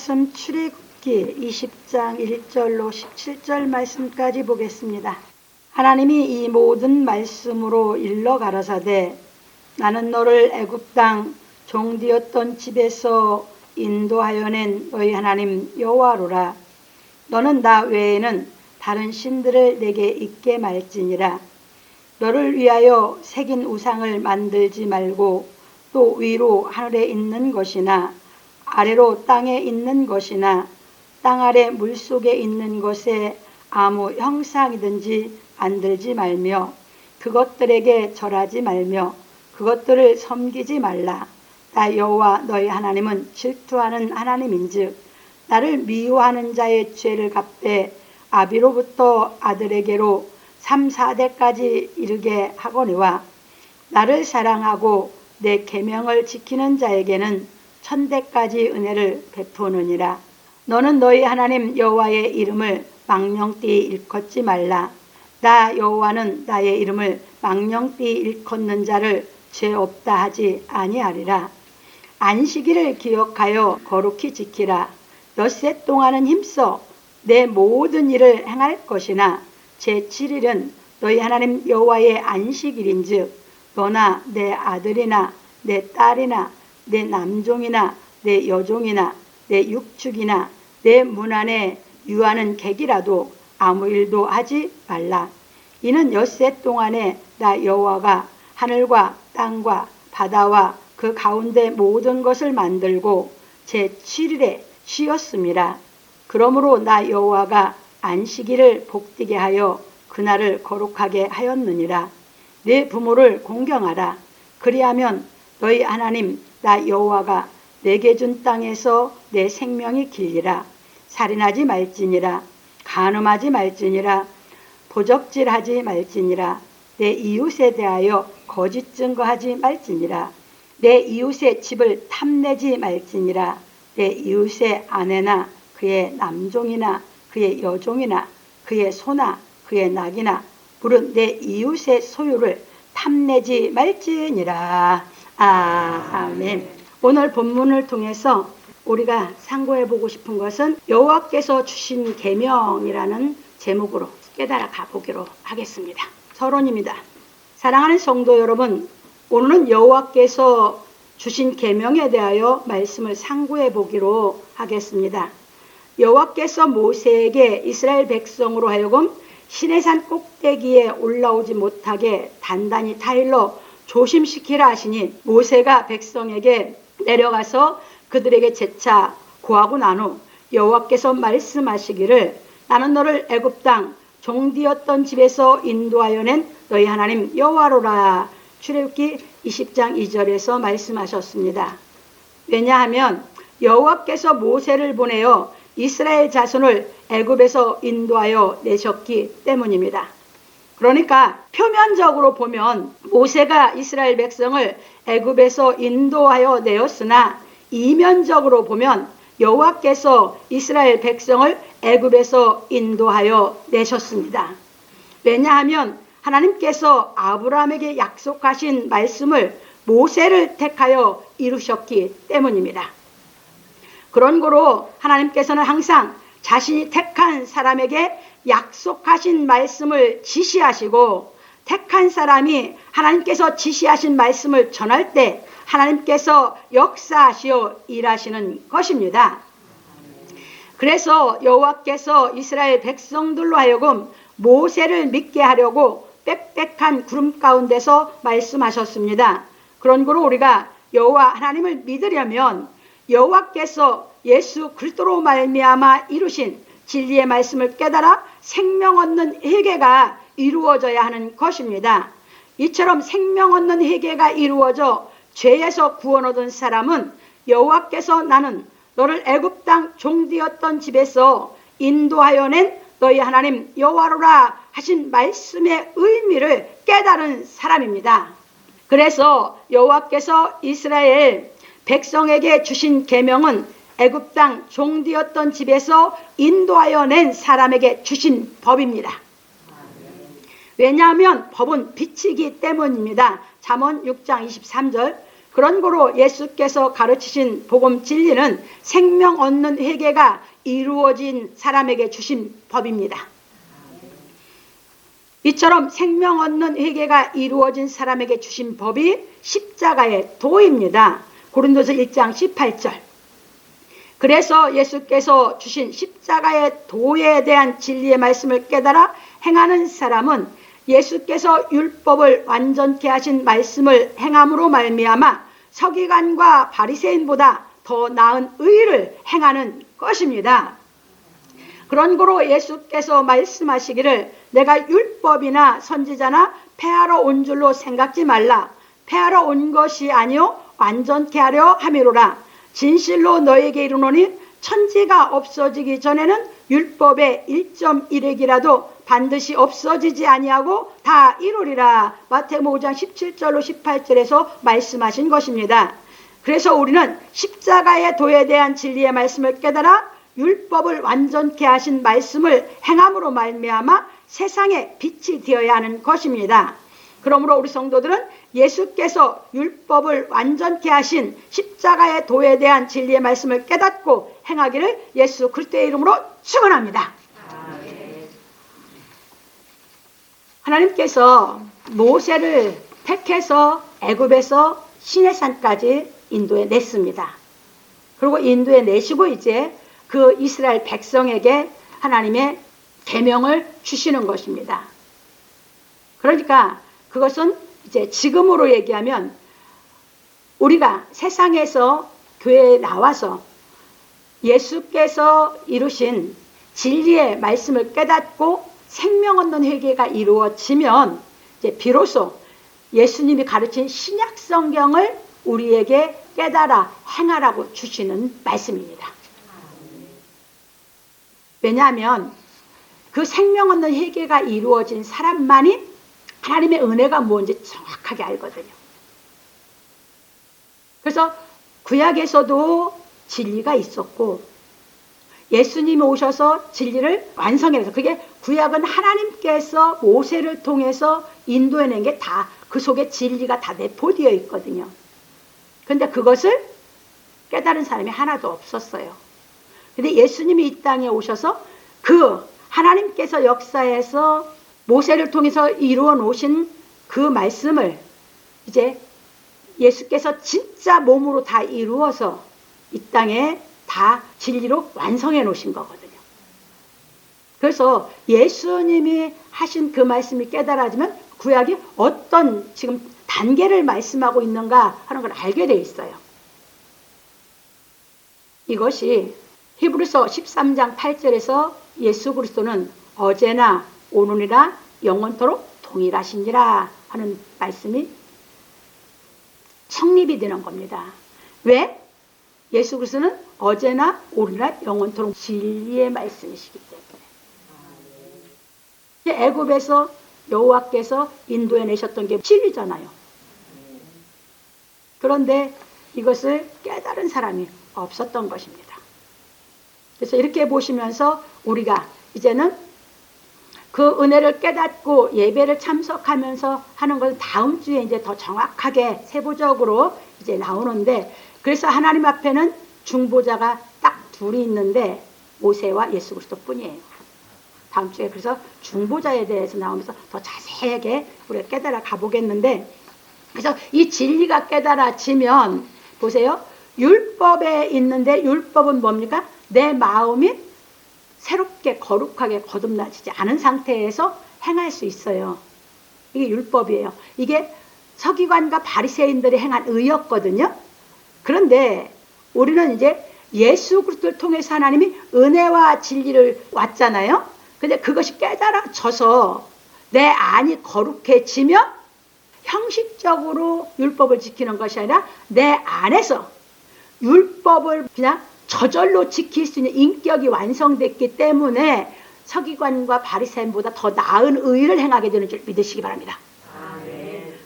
말씀 출애굽기 20장 1절로 17절 말씀까지 보겠습니다. 하나님이 이 모든 말씀으로 일러 가라사대 나는 너를 애굽 땅 종되었던 집에서 인도하여 낸 너희 하나님 여호와로라. 너는 나 외에는 다른 신들을 내게 있게 말지니라. 너를 위하여 새긴 우상을 만들지 말고 또 위로 하늘에 있는 것이나 아래로 땅에 있는 것이나 땅 아래 물속에 있는 것에 아무 형상이든지 만들지 말며 그것들에게 절하지 말며 그것들을 섬기지 말라. 나 여호와 너희 하나님은 질투하는 하나님인즉 나를 미워하는 자의 죄를 갚되 아비로부터 아들에게로 3, 4대까지 이르게 하거니와 나를 사랑하고 내 계명을 지키는 자에게는 1000대까지 은혜를 베푸느니라. 너는 너희 하나님 여호와의 이름을 망령되이 일컫지 말라. 나 여호와는 나의 이름을 망령되이 일컫는 자를 죄 없다 하지 아니하리라. 안식일을 기억하여 거룩히 지키라. 엿새 동안은 힘써 내 모든 일을 행할 것이나 제7일은 너희 하나님 여호와의 안식일인즉 너나 내 아들이나 내 딸이나 내 남종이나 내 여종이나 내 육축이나 내 문 안에 유하는 객이라도 아무 일도 하지 말라. 이는 엿새 동안에 나 여호와가 하늘과 땅과 바다와 그 가운데 모든 것을 만들고 제7일에 쉬었음이라. 그러므로 나 여호와가 안식일을 복되게 하여 그날을 거룩하게 하였느니라. 내 부모를 공경하라. 그리하면 너희 하나님 나 여호와가 내게 준 땅에서 내 생명이 길리라. 살인하지 말지니라. 간음하지 말지니라. 도적질하지 말지니라. 내 이웃에 대하여 거짓 증거하지 말지니라. 내 이웃의 집을 탐내지 말지니라. 내 이웃의 아내나 그의 남종이나 그의 여종이나 그의 소나 그의 낙이나 물은 내 이웃의 소유를 탐내지 말지니라. 아멘. 오늘 본문을 통해서 우리가 상고해 보고 싶은 것은 여호와께서 주신 계명이라는 제목으로 깨달아 가보기로 하겠습니다. 서론입니다. 사랑하는 성도 여러분, 오늘은 여호와께서 주신 계명에 대하여 말씀을 상고해 보기로 하겠습니다. 여호와께서 모세에게 이스라엘 백성으로 하여금 시내산 꼭대기에 올라오지 못하게 단단히 타일러 조심시키라 하시니 모세가 백성에게 내려가서 그들에게 재차 고하고 난 후 여호와께서 말씀하시기를 나는 너를 애굽 땅 종되었던 집에서 인도하여 낸 너희 하나님 여호와로라. 출애굽기 20장 2절에서 말씀하셨습니다. 왜냐하면 여호와께서 모세를 보내어 이스라엘 자손을 애굽에서 인도하여 내셨기 때문입니다. 그러니까 표면적으로 보면 모세가 이스라엘 백성을 애굽에서 인도하여 내었으나 이면적으로 보면 여호와께서 이스라엘 백성을 애굽에서 인도하여 내셨습니다. 왜냐하면 하나님께서 아브라함에게 약속하신 말씀을 모세를 택하여 이루셨기 때문입니다. 그런 거로 하나님께서는 항상 자신이 택한 사람에게 약속하신 말씀을 지시하시고 택한 사람이 하나님께서 지시하신 말씀을 전할 때 하나님께서 역사하시어 일하시는 것입니다. 그래서 여호와께서 이스라엘 백성들로 하여금 모세를 믿게 하려고 빽빽한 구름 가운데서 말씀하셨습니다. 그런 거로 우리가 여호와 하나님을 믿으려면 여호와께서 예수 그리스도로 말미암아 이루신 진리의 말씀을 깨달아 생명 얻는 회개가 이루어져야 하는 것입니다. 이처럼 생명 얻는 회개가 이루어져 죄에서 구원 얻은 사람은 여호와께서 나는 너를 애굽 땅 종되었던 집에서 인도하여 낸 너희 하나님 여호와로라 하신 말씀의 의미를 깨달은 사람입니다. 그래서 여호와께서 이스라엘 백성에게 주신 계명은 애굽 땅 종되었던 집에서 인도하여 낸 사람에게 주신 법입니다. 왜냐하면 법은 빛이기 때문입니다. 잠언 6장 23절 그런 거로 예수께서 가르치신 복음 진리는 생명 얻는 회개가 이루어진 사람에게 주신 법입니다. 이처럼 생명 얻는 회개가 이루어진 사람에게 주신 법이 십자가의 도입니다. 고린도서 1장 18절. 그래서 예수께서 주신 십자가의 도에 대한 진리의 말씀을 깨달아 행하는 사람은 예수께서 율법을 완전케 하신 말씀을 행함으로 말미암아 서기관과 바리새인보다 더 나은 의를 행하는 것입니다. 그런 거로 예수께서 말씀하시기를 내가 율법이나 선지자나 폐하러 온 줄로 생각지 말라. 폐하러 온 것이 아니요 완전케 하려 함이로라. 진실로 너에게 이르노니 천지가 없어지기 전에는 율법의 1.1핵이라도 반드시 없어지지 아니하고 다 이루리라. 마태복음 5장 17절로 18절에서 말씀하신 것입니다. 그래서 우리는 십자가의 도에 대한 진리의 말씀을 깨달아 율법을 완전케 하신 말씀을 행함으로 말미암아 세상에 빛이 되어야 하는 것입니다. 그러므로 우리 성도들은 예수께서 율법을 완전케 하신 십자가의 도에 대한 진리의 말씀을 깨닫고 행하기를 예수 그리스도의 이름으로 축원합니다. 하나님께서 모세를 택해서 애굽에서 시내산까지 인도에 냈습니다. 그리고 인도에 내시고 이제 그 이스라엘 백성에게 하나님의 계명을 주시는 것입니다. 그러니까 그것은 이제 지금으로 얘기하면 우리가 세상에서 교회에 나와서 예수께서 이루신 진리의 말씀을 깨닫고 생명 얻는 회개가 이루어지면 이제 비로소 예수님이 가르친 신약 성경을 우리에게 깨달아 행하라고 주시는 말씀입니다. 왜냐하면 그 생명 얻는 회개가 이루어진 사람만이 하나님의 은혜가 뭔지 정확하게 알거든요. 그래서 구약에서도 진리가 있었고 예수님이 오셔서 진리를 완성해서 그게 구약은 하나님께서 모세를 통해서 인도해낸 게 다 그 속에 진리가 다 내포되어 있거든요. 그런데 그것을 깨달은 사람이 하나도 없었어요. 근데 예수님이 이 땅에 오셔서 그 하나님께서 역사에서 모세를 통해서 이루어 놓으신 그 말씀을 이제 예수께서 진짜 몸으로 다 이루어서 이 땅에 다 진리로 완성해 놓으신 거거든요. 그래서 예수님이 하신 그 말씀이 깨달아지면 구약이 어떤 지금 단계를 말씀하고 있는가 하는 걸 알게 돼 있어요. 이것이 히브리서 13장 8절에서 예수 그리스도는 어제나 오늘이나 영원토록 동일하시니라 하는 말씀이 성립이 되는 겁니다. 왜? 예수 그리스도는 어제나 오늘이나 영원토록 진리의 말씀이시기 때문에. 애굽에서 여호와께서 인도해 내셨던 게 진리잖아요. 그런데 이것을 깨달은 사람이 없었던 것입니다. 그래서 이렇게 보시면서 우리가 이제는 그 은혜를 깨닫고 예배를 참석하면서 하는 것은 다음 주에 이제 더 정확하게 세부적으로 이제 나오는데, 그래서 하나님 앞에는 중보자가 딱 둘이 있는데 모세와 예수 그리스도 뿐이에요. 다음 주에 그래서 중보자에 대해서 나오면서 더 자세하게 우리가 깨달아 가보겠는데, 그래서 이 진리가 깨달아지면 보세요. 율법에 있는데 율법은 뭡니까? 내 마음이 새롭게 거룩하게 거듭나지 않은 상태에서 행할 수 있어요. 이게 율법이에요. 이게 서기관과 바리새인들이 행한 의였거든요. 그런데 우리는 이제 예수 그리스도를 통해서 하나님이 은혜와 진리를 왔잖아요. 근데 그것이 깨달아져서 내 안이 거룩해지면 형식적으로 율법을 지키는 것이 아니라 내 안에서 율법을 그냥 저절로 지킬 수 있는 인격이 완성됐기 때문에 서기관과 바리새인보다 더 나은 의를 행하게 되는 줄 믿으시기 바랍니다.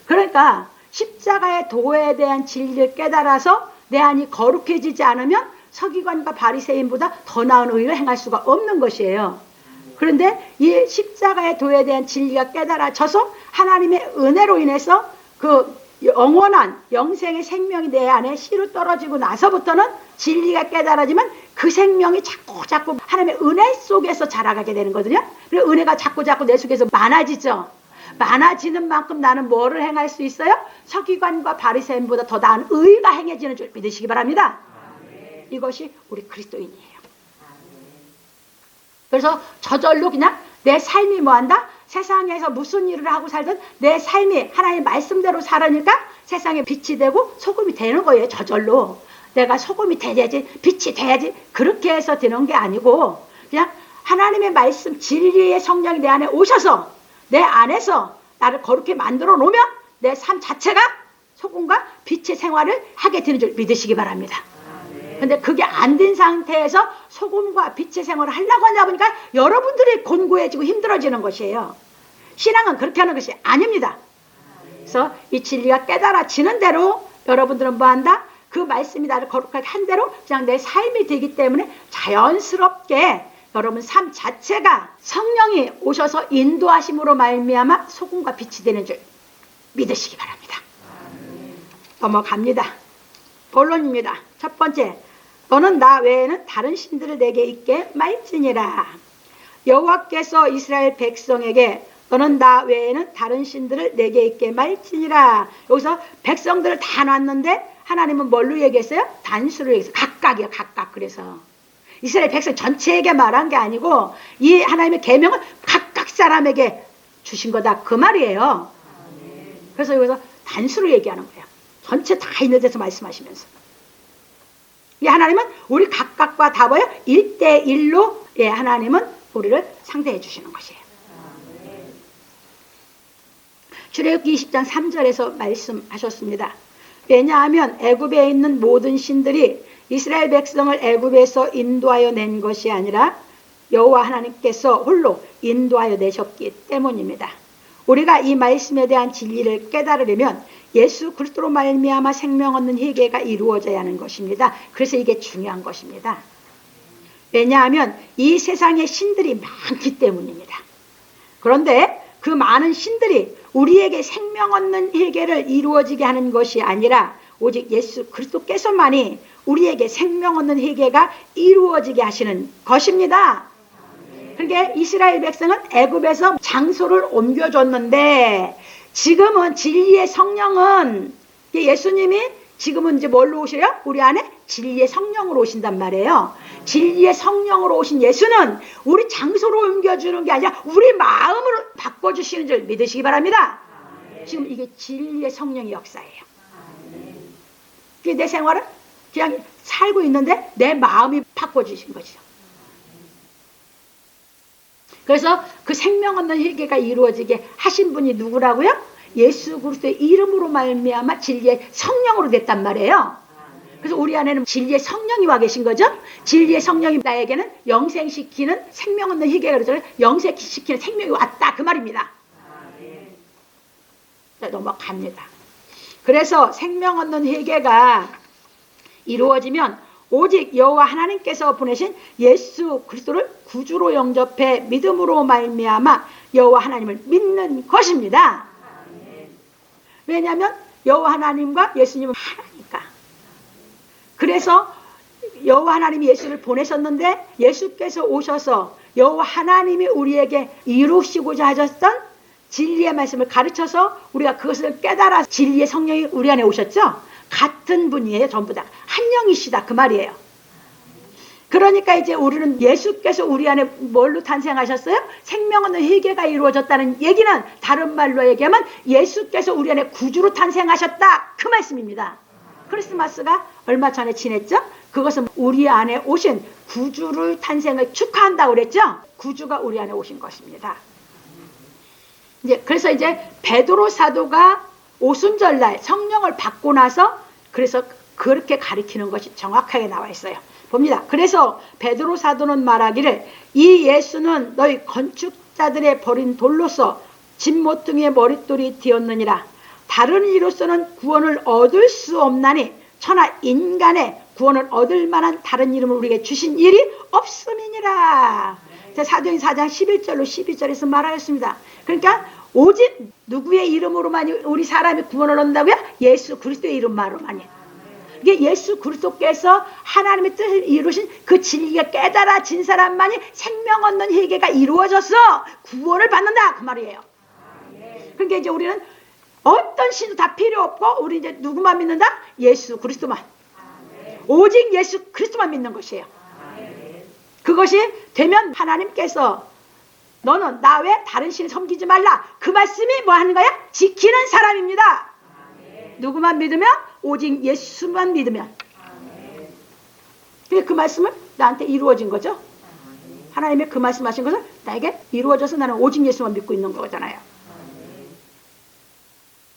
그러니까 십자가의 도에 대한 진리를 깨달아서 내 안이 거룩해지지 않으면 서기관과 바리새인보다 더 나은 의를 행할 수가 없는 것이에요. 그런데 이 십자가의 도에 대한 진리가 깨달아져서 하나님의 은혜로 인해서 그 영원한 영생의 생명이 내 안에 씨로 떨어지고 나서부터는 진리가 깨달아지면 그 생명이 자꾸 하나님의 은혜 속에서 자라가게 되는 거거든요. 그리고 은혜가 자꾸 내 속에서 많아지죠. 많아지는 만큼 나는 뭐를 행할 수 있어요? 서기관과 바리새인보다 더 나은 의가 행해지는 줄 믿으시기 바랍니다. 이것이 우리 그리스도인이에요. 그래서 저절로 그냥 내 삶이 뭐한다? 세상에서 무슨 일을 하고 살든 내 삶이 하나님의 말씀대로 살으니까 세상에 빛이 되고 소금이 되는 거예요. 저절로. 내가 소금이 돼야지, 빛이 돼야지, 그렇게 해서 되는 게 아니고 그냥 하나님의 말씀, 진리의 성령이 내 안에 오셔서 내 안에서 나를 거룩히 만들어 놓으면 내 삶 자체가 소금과 빛의 생활을 하게 되는 줄 믿으시기 바랍니다. 근데 그게 안 된 상태에서 소금과 빛의 생활을 하려고 하다 보니까 여러분들이 곤고해지고 힘들어지는 것이에요. 신앙은 그렇게 하는 것이 아닙니다. 그래서 이 진리가 깨달아지는 대로 여러분들은 뭐한다? 그 말씀이 나를 거룩하게 한 대로 그냥 내 삶이 되기 때문에 자연스럽게 여러분 삶 자체가 성령이 오셔서 인도하심으로 말미암아 소금과 빛이 되는 줄 믿으시기 바랍니다. 넘어갑니다. 본론입니다. 첫 번째, 너는 나 외에는 다른 신들을 내게 있게 말지니라. 여호와께서 이스라엘 백성에게 너는 나 외에는 다른 신들을 내게 있게 말지니라. 여기서 백성들을 다 놨는데 하나님은 뭘로 얘기했어요? 단수로 얘기했어요. 각각이요, 각각. 그래서 이스라엘 백성 전체에게 말한 게 아니고 이 하나님의 계명은 각각 사람에게 주신 거다, 그 말이에요. 그래서 여기서 단수로 얘기하는 거예요. 전체 다 있는 데서 말씀하시면서 이 하나님은 우리 각각과 다 뭐예요? 1대1로 예, 하나님은 우리를 상대해 주시는 것이에요. 출애굽기 20장 3절에서 말씀하셨습니다. 왜냐하면 애굽에 있는 모든 신들이 이스라엘 백성을 애굽에서 인도하여 낸 것이 아니라 여호와 하나님께서 홀로 인도하여 내셨기 때문입니다. 우리가 이 말씀에 대한 진리를 깨달으려면 예수 그리스도로 말미암아 생명 얻는 회개가 이루어져야 하는 것입니다. 그래서 이게 중요한 것입니다. 왜냐하면 이 세상에 신들이 많기 때문입니다. 그런데 그 많은 신들이 우리에게 생명 얻는 회개를 이루어지게 하는 것이 아니라 오직 예수 그리스도께서만이 우리에게 생명 얻는 회개가 이루어지게 하시는 것입니다. 그러니까 이스라엘 백성은 애굽에서 장소를 옮겨줬는데 지금은 진리의 성령은 예수님이 지금은 이제 뭘로 오셔요? 우리 안에 진리의 성령으로 오신단 말이에요. 진리의 성령으로 오신 예수는 우리 장소로 옮겨주는 게 아니라 우리 마음으로 바꿔주시는 줄 믿으시기 바랍니다. 지금 이게 진리의 성령의 역사예요. 내 생활은 그냥 살고 있는데 내 마음이 바꿔주신 거죠. 그래서 그 생명 얻는 회개가 이루어지게 하신 분이 누구라고요? 예수 그리스도의 이름으로 말미암아 진리의 성령으로 됐단 말이에요. 그래서 우리 안에는 진리의 성령이 와 계신 거죠. 진리의 성령이 나에게는 영생시키는 생명 얻는 회개가 그러잖아요. 영생시키는 생명이 왔다, 그 말입니다. 자, 넘어갑니다. 그래서 생명 얻는 회개가 이루어지면 오직 여호와 하나님께서 보내신 예수 그리스도를 구주로 영접해 믿음으로 말미암아 여호와 하나님을 믿는 것입니다. 왜냐하면 여호와 하나님과 예수님은 하나니까. 그래서 여호와 하나님이 예수를 보내셨는데 예수께서 오셔서 여호와 하나님이 우리에게 이루시고자 하셨던 진리의 말씀을 가르쳐서 우리가 그것을 깨달아 진리의 성령이 우리 안에 오셨죠. 같은 분이에요. 전부 다 한 영이시다, 그 말이에요. 그러니까 이제 우리는 예수께서 우리 안에 뭘로 탄생하셨어요? 생명 얻는 회개가 이루어졌다는 얘기는 다른 말로 얘기하면 예수께서 우리 안에 구주로 탄생하셨다, 그 말씀입니다. 크리스마스가 얼마 전에 지냈죠? 그것은 우리 안에 오신 구주를 탄생을 축하한다고 그랬죠? 구주가 우리 안에 오신 것입니다. 그래서 이제 베드로 사도가 오순절날 성령을 받고 나서 그래서 그렇게 가리키는 것이 정확하게 나와 있어요. 봅니다. 그래서 베드로 사도는 말하기를 이 예수는 너희 건축자들의 버린 돌로서 집 모퉁이의 머릿돌이 되었느니라. 다른 이로서는 구원을 얻을 수 없나니 천하 인간의 구원을 얻을 만한 다른 이름을 우리에게 주신 일이 없음이니라. 사도행 4장 11절로 12절에서 말하였습니다. 그러니까 오직 누구의 이름으로만 우리 사람이 구원을 얻는다고요? 예수 그리스도의 이름만으로만이. 이게 예수 그리스도께서 하나님의 뜻을 이루신 그 진리가 깨달아진 사람만이 생명 얻는 회개가 이루어져서 구원을 받는다 그 말이에요. 그러니까 이제 우리는 어떤 신도 다 필요 없고 우리 이제 누구만 믿는다? 예수 그리스도만. 오직 예수 그리스도만 믿는 것이에요. 그것이 되면 하나님께서 너는 나 외 다른 신을 섬기지 말라. 그 말씀이 뭐 하는 거야? 지키는 사람입니다. 누구만 믿으면? 오직 예수만 믿으면. 그 말씀은 나한테 이루어진 거죠. 하나님의 그 말씀하신 것은 나에게 이루어져서 나는 오직 예수만 믿고 있는 거잖아요.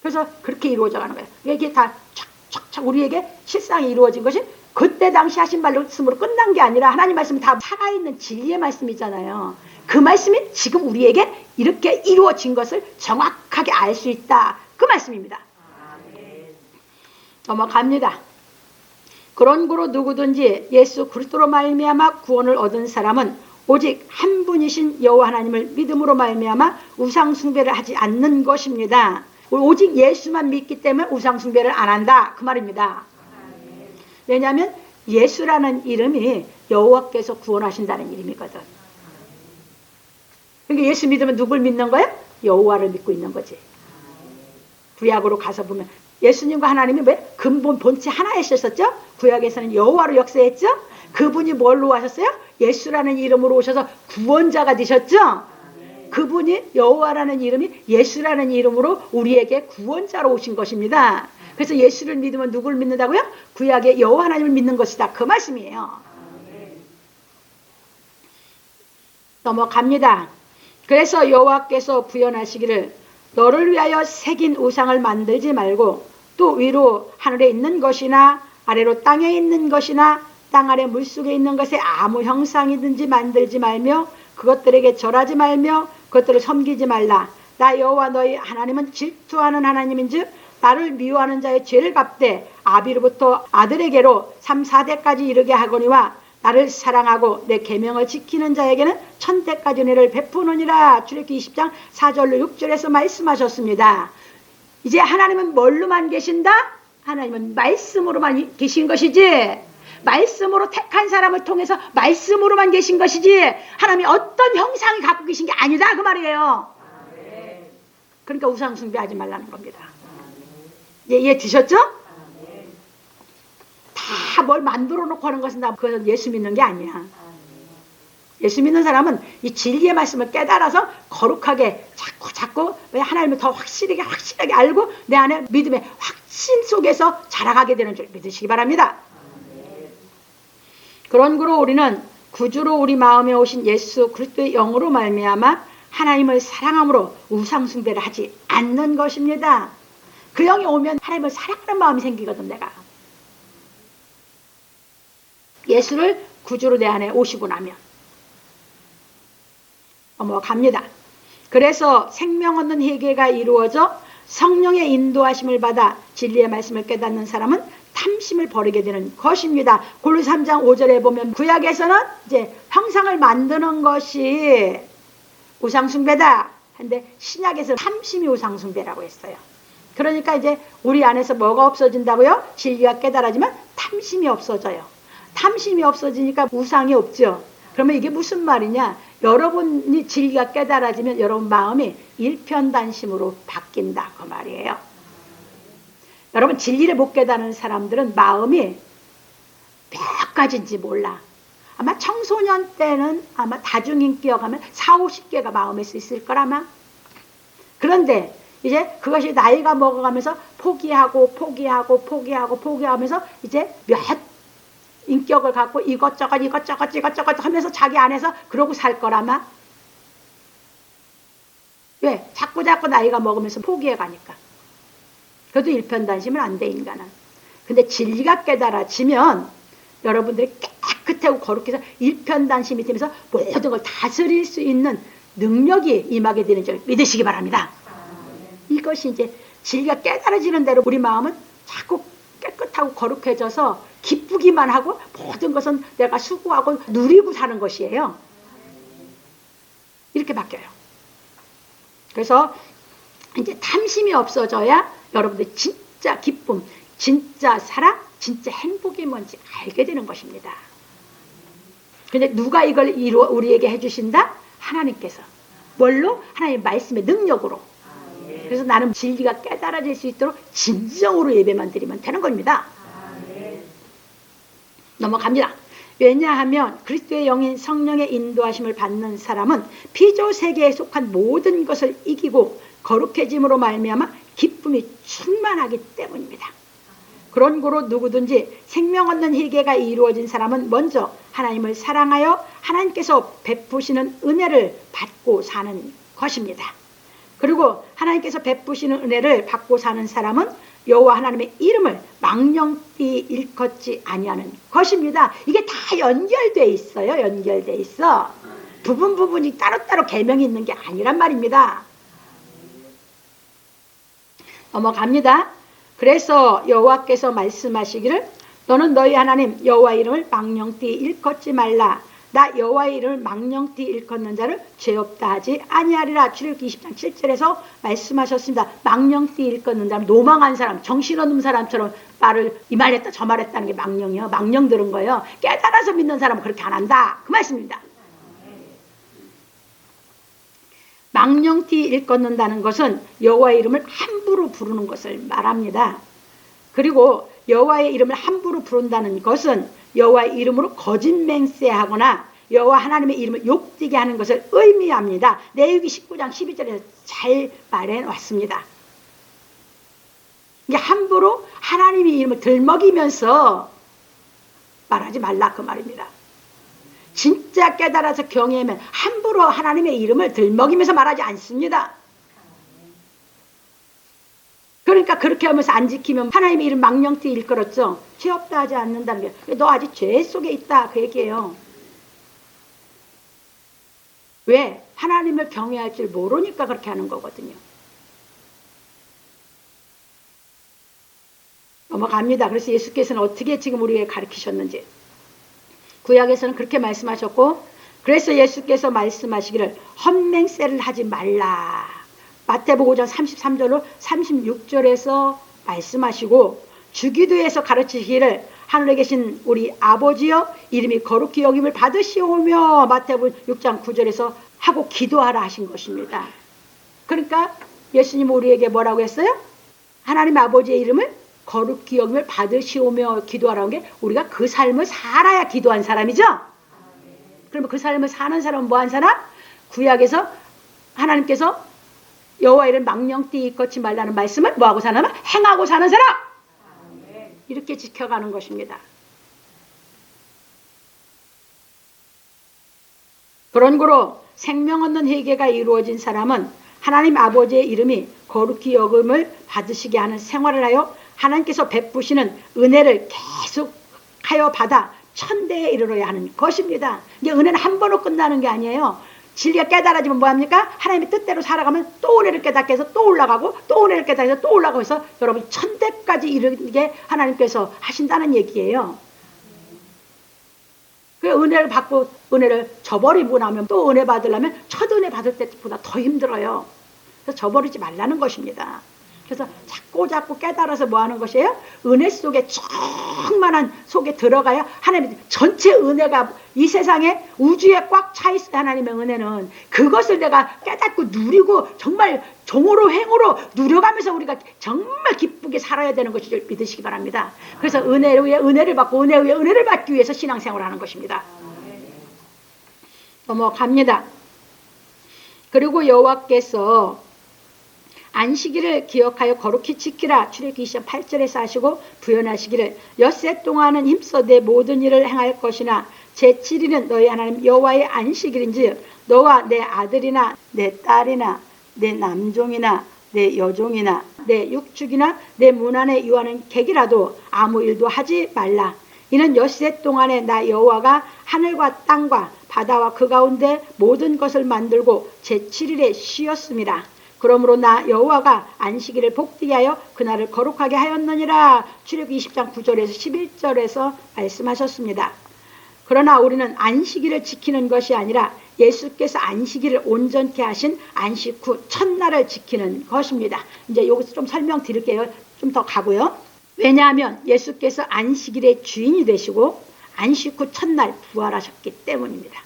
그래서 그렇게 이루어져 가는 거예요. 이게 다 촥촥촥 우리에게 실상이 이루어진 것이 그때 당시 하신 말씀으로 끝난 게 아니라 하나님 말씀이 다 살아있는 진리의 말씀이잖아요. 그 말씀이 지금 우리에게 이렇게 이루어진 것을 정확하게 알 수 있다. 그 말씀입니다. 넘어갑니다. 그러므로 누구든지 예수 그리스도로 말미암아 구원을 얻은 사람은 오직 한 분이신 여호와 하나님을 믿음으로 말미암아 우상 숭배를 하지 않는 것입니다. 오직 예수만 믿기 때문에 우상 숭배를 안 한다 그 말입니다. 왜냐하면 예수라는 이름이 여호와께서 구원하신다는 이름이거든. 그러니까 예수 믿으면 누굴 믿는 거야? 여호와를 믿고 있는 거지. 구약으로 가서 보면 예수님과 하나님이 왜 근본 본체 하나이셨었죠? 구약에서는 여호와로 역사했죠? 그분이 뭘로 하셨어요? 예수라는 이름으로 오셔서 구원자가 되셨죠? 그분이 여호와라는 이름이 예수라는 이름으로 우리에게 구원자로 오신 것입니다. 그래서 예수를 믿으면 누굴 믿는다고요? 구약의 여호와 하나님을 믿는 것이다. 그 말씀이에요. 넘어갑니다. 그래서 여호와께서 부연하시기를 너를 위하여 새긴 우상을 만들지 말고 또 위로 하늘에 있는 것이나 아래로 땅에 있는 것이나 땅 아래 물속에 있는 것에 아무 형상이든지 만들지 말며 그것들에게 절하지 말며 그것들을 섬기지 말라. 나 여호와 너희 하나님은 질투하는 하나님인즉 나를 미워하는 자의 죄를 갚되 아비로부터 아들에게로 3, 4대까지 이르게 하거니와 나를 사랑하고 내 계명을 지키는 자에게는 1000대까지 은혜를 베푸느니라. 출애굽기 20장 4절로 6절에서 말씀하셨습니다. 이제 하나님은 뭘로만 계신다? 하나님은 말씀으로만 계신 것이지, 말씀으로 택한 사람을 통해서 말씀으로만 계신 것이지 하나님이 어떤 형상을 갖고 계신 게 아니다 그 말이에요. 그러니까 우상 숭배하지 말라는 겁니다. 이해 되셨죠? 다 뭘 만들어 놓고 하는 것은 다 그것은 예수 믿는 게 아니야. 예수 믿는 사람은 이 진리의 말씀을 깨달아서 거룩하게 자꾸 하나님을 더 확실하게 알고 내 안에 믿음의 확신 속에서 자라가게 되는 줄 믿으시기 바랍니다. 그러므로 우리는 구주로 우리 마음에 오신 예수 그리스도의 영으로 말미암아 하나님을 사랑함으로 우상 숭배를 하지 않는 것입니다. 그 영이 오면 하나님을 사랑하는 마음이 생기거든. 내가 예수를 구주로 내 안에 오시고 나면 갑니다. 그래서 생명 얻는 회개가 이루어져 성령의 인도하심을 받아 진리의 말씀을 깨닫는 사람은 탐심을 버리게 되는 것입니다. 골로새 3장 5절에 보면 구약에서는 이제 형상을 만드는 것이 우상숭배다 한데 신약에서 탐심이 우상숭배라고 했어요. 그러니까 이제 우리 안에서 뭐가 없어진다고요? 진리가 깨달아지면 탐심이 없어져요. 탐심이 없어지니까 우상이 없죠. 그러면 이게 무슨 말이냐? 여러분이 진리가 깨달아지면 여러분 마음이 일편단심으로 바뀐다 그 말이에요. 여러분 진리를 못 깨닫는 사람들은 마음이 몇 가지인지 몰라. 아마 청소년 때는 아마 다중인격하면 4, 50개가 마음에 있을 거라마. 그런데 이제 그것이 나이가 먹어가면서 포기하고 포기하면서 이제 몇 인격을 갖고 이것저것 하면서 자기 안에서 그러고 살 거라마. 왜? 자꾸 나이가 먹으면서 포기해 가니까. 그래도 일편단심은 안 돼, 인간은. 근데 진리가 깨달아지면 여러분들이 깨끗하고 거룩해서 일편단심이 되면서 모든 걸 다스릴 수 있는 능력이 임하게 되는 줄 믿으시기 바랍니다. 이것이 이제 진리가 깨달아지는 대로 우리 마음은 자꾸 깨끗하고 거룩해져서 기쁘기만 하고 모든 것은 내가 수고하고 누리고 사는 것이에요. 이렇게 바뀌어요. 그래서 이제 탐심이 없어져야 여러분들 진짜 기쁨, 진짜 사랑, 진짜 행복이 뭔지 알게 되는 것입니다. 근데 누가 이걸 우리에게 해주신다? 하나님께서. 뭘로? 하나님의 말씀의 능력으로. 그래서 나는 진리가 깨달아질 수 있도록 진정으로 예배만 드리면 되는 겁니다. 넘어갑니다. 왜냐하면 그리스도의 영인 성령의 인도하심을 받는 사람은 피조 세계에 속한 모든 것을 이기고 거룩해짐으로 말미암아 기쁨이 충만하기 때문입니다. 그런 고로 누구든지 생명 얻는 희개가 이루어진 사람은 먼저 하나님을 사랑하여 하나님께서 베푸시는 은혜를 받고 사는 것입니다. 그리고 하나님께서 베푸시는 은혜를 받고 사는 사람은 여호와 하나님의 이름을 망령되이 일컫지 아니하는 것입니다. 이게 다 연결돼 있어요. 연결돼 있어. 부분이 따로따로 계명이 있는 게 아니란 말입니다. 넘어갑니다. 그래서 여호와께서 말씀하시기를 너는 너희 하나님 여호와 이름을 망령되이 일컫지 말라. 나 여호와의 이름을 망령되이 일컫는 자를 죄 없다 하지 아니하리라. 출애굽기 20장 7절에서 말씀하셨습니다. 망령되이 일컫는 사람, 노망한 사람, 정신없는 사람처럼 말을 이 말했다 저 말했다는 게 망령이요. 망령 들은 거예요. 깨달아서 믿는 사람은 그렇게 안 한다. 그 말씀입니다. 망령되이 일컫는다는 것은 여호와의 이름을 함부로 부르는 것을 말합니다. 그리고 여호와의 이름을 함부로 부른다는 것은 여호와의 이름으로 거짓 맹세하거나 여호와 하나님의 이름을 욕되게 하는 것을 의미합니다. 레위기 19장 12절에서 잘 말해놨습니다. 이게 함부로 하나님의 이름을 들먹이면서 말하지 말라 그 말입니다. 진짜 깨달아서 경외하면 함부로 하나님의 이름을 들먹이면서 말하지 않습니다. 그러니까 그렇게 하면서 안 지키면 하나님의 이름 망령되이 일컬었죠. 죄 없다 하지 않는다는 게 너 아직 죄 속에 있다 그 얘기예요. 왜? 하나님을 경외할 줄 모르니까 그렇게 하는 거거든요. 넘어갑니다. 그래서 예수께서는 어떻게 지금 우리에게 가르치셨는지 구약에서는 그렇게 말씀하셨고 그래서 예수께서 말씀하시기를 헛맹세를 하지 말라. 마태복음 5장 33절로 36절에서 말씀하시고 주기도에서 가르치시기를 하늘에 계신 우리 아버지여 이름이 거룩히 여김을 받으시오며 마태복음 6장 9절에서 하고 기도하라 하신 것입니다. 그러니까 예수님 우리에게 뭐라고 했어요? 하나님 아버지의 이름을 거룩히 여김을 받으시오며 기도하라는 게 우리가 그 삶을 살아야 기도한 사람이죠. 그러면 그 삶을 사는 사람은 뭐한 사람? 구약에서 하나님께서 여호와 이름 망령되이 일컫지 말라는 말씀을 뭐하고 사는 사람? 행하고 사는 사람! 이렇게 지켜가는 것입니다. 그런 거로 생명 얻는 회개가 이루어진 사람은 하나님 아버지의 이름이 거룩히 여김을 받으시게 하는 생활을 하여 하나님께서 베푸시는 은혜를 계속하여 받아 천대에 이르러야 하는 것입니다. 이게 은혜는 한 번으로 끝나는 게 아니에요. 진리가 깨달아지면 뭐합니까? 하나님의 뜻대로 살아가면 또 은혜를 깨닫게 해서 또 올라가고 또 은혜를 깨닫게 해서 또 올라가고 해서 여러분 천대까지 이르게 하나님께서 하신다는 얘기예요. 그 은혜를 받고 은혜를 저버리고 나면 또 은혜 받으려면 첫 은혜 받을 때보다 더 힘들어요. 그래서 저버리지 말라는 것입니다. 그래서 자꾸 깨달아서 뭐 하는 것이에요? 은혜 속에 충만한 속에 들어가야 하나님의 전체 은혜가 이 세상에 우주에 꽉 차 있어요. 하나님의 은혜는 그것을 내가 깨닫고 누리고 정말 종으로 행으로 누려가면서 우리가 정말 기쁘게 살아야 되는 것을 믿으시기 바랍니다. 그래서 은혜 위에 은혜를 받고 은혜 위에 은혜를 받기 위해서 신앙생활을 하는 것입니다. 넘어갑니다. 그리고 여호와께서 안식일을 기억하여 거룩히 지키라. 출애굽기 20장 8절에서 하시고 부연하시기를 엿새 동안은 힘써 내 모든 일을 행할 것이나 제7일은 너희 하나님 여호와의 안식일인지 너와 내 아들이나 내 딸이나 내 남종이나 내 여종이나 내 육축이나 내 문 안에 유하는 객이라도 아무 일도 하지 말라. 이는 엿새 동안에 나 여호와가 하늘과 땅과 바다와 그 가운데 모든 것을 만들고 제7일에 쉬었습니다. 그러므로 나 여호와가 안식일을 복되게 하여 그날을 거룩하게 하였느니라. 출애굽기 20장 9절에서 11절에서 말씀하셨습니다. 그러나 우리는 안식일을 지키는 것이 아니라 예수께서 안식일을 온전케 하신 안식 후 첫날을 지키는 것입니다. 이제 여기서 좀 설명드릴게요. 좀 더 가고요. 왜냐하면 예수께서 안식일의 주인이 되시고 안식 후 첫날 부활하셨기 때문입니다.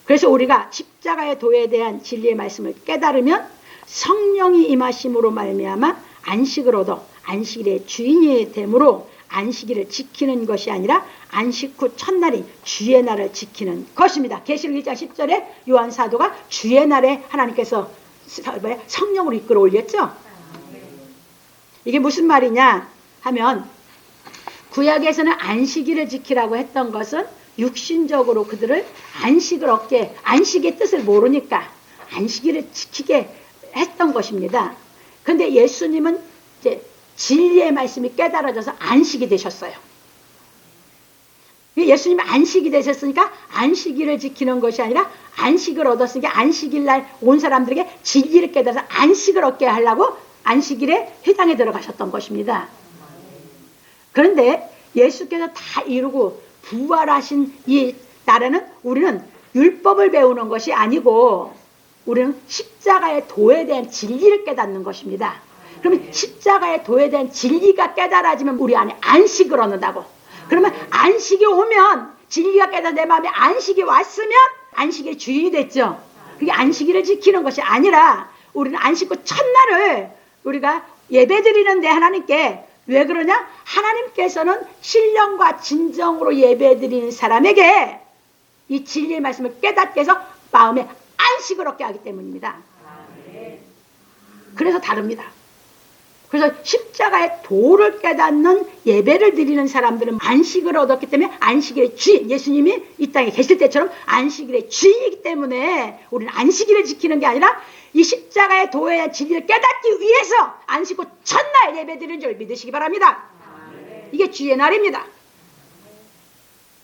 그래서 우리가 십자가의 도에 대한 진리의 말씀을 깨달으면 성령이 임하심으로 말미암아 안식을 얻어 안식일의 주인이 되므로 안식일을 지키는 것이 아니라 안식 후 첫날인 주의 날을 지키는 것입니다. 계시록 1장 10절에 요한 사도가 주의 날에 하나님께서 성령으로 이끌어 올렸죠. 이게 무슨 말이냐 하면 구약에서는 안식일을 지키라고 했던 것은 육신적으로 그들을 안식을 얻게, 안식의 뜻을 모르니까 안식일을 지키게 했던 것입니다. 그런데 예수님은 이제 진리의 말씀이 깨달아져서 안식이 되셨어요. 예수님이 안식이 되셨으니까 안식일을 지키는 것이 아니라 안식을 얻었으니까 안식일 날 온 사람들에게 진리를 깨달아서 안식을 얻게 하려고 안식일에 회당에 들어가셨던 것입니다. 그런데 예수께서 다 이루고 부활하신 이 날에는 우리는 율법을 배우는 것이 아니고 우리는 십자가의 도에 대한 진리를 깨닫는 것입니다. 그러면 십자가의 도에 대한 진리가 깨달아지면 우리 안에 안식을 얻는다고. 그러면 안식이 오면 진리가 깨달아 내 마음에 안식이 왔으면 안식의 주인이 됐죠. 그게 안식일을 지키는 것이 아니라 우리는 안식 후 첫날을 우리가 예배드리는데 하나님께 왜 그러냐? 하나님께서는 신령과 진정으로 예배드리는 사람에게 이 진리의 말씀을 깨닫게 해서 마음에 안식을 얻게 하기 때문입니다. 그래서 다릅니다. 그래서 십자가의 도를 깨닫는 예배를 드리는 사람들은 안식을 얻었기 때문에 안식일의 주인, 예수님이 이 땅에 계실 때처럼 안식일의 주인이기 때문에 우리는 안식일을 지키는 게 아니라 이 십자가의 도의 진리를 깨닫기 위해서 안식 후 첫날 예배 드리는 줄 믿으시기 바랍니다. 이게 주의 날입니다.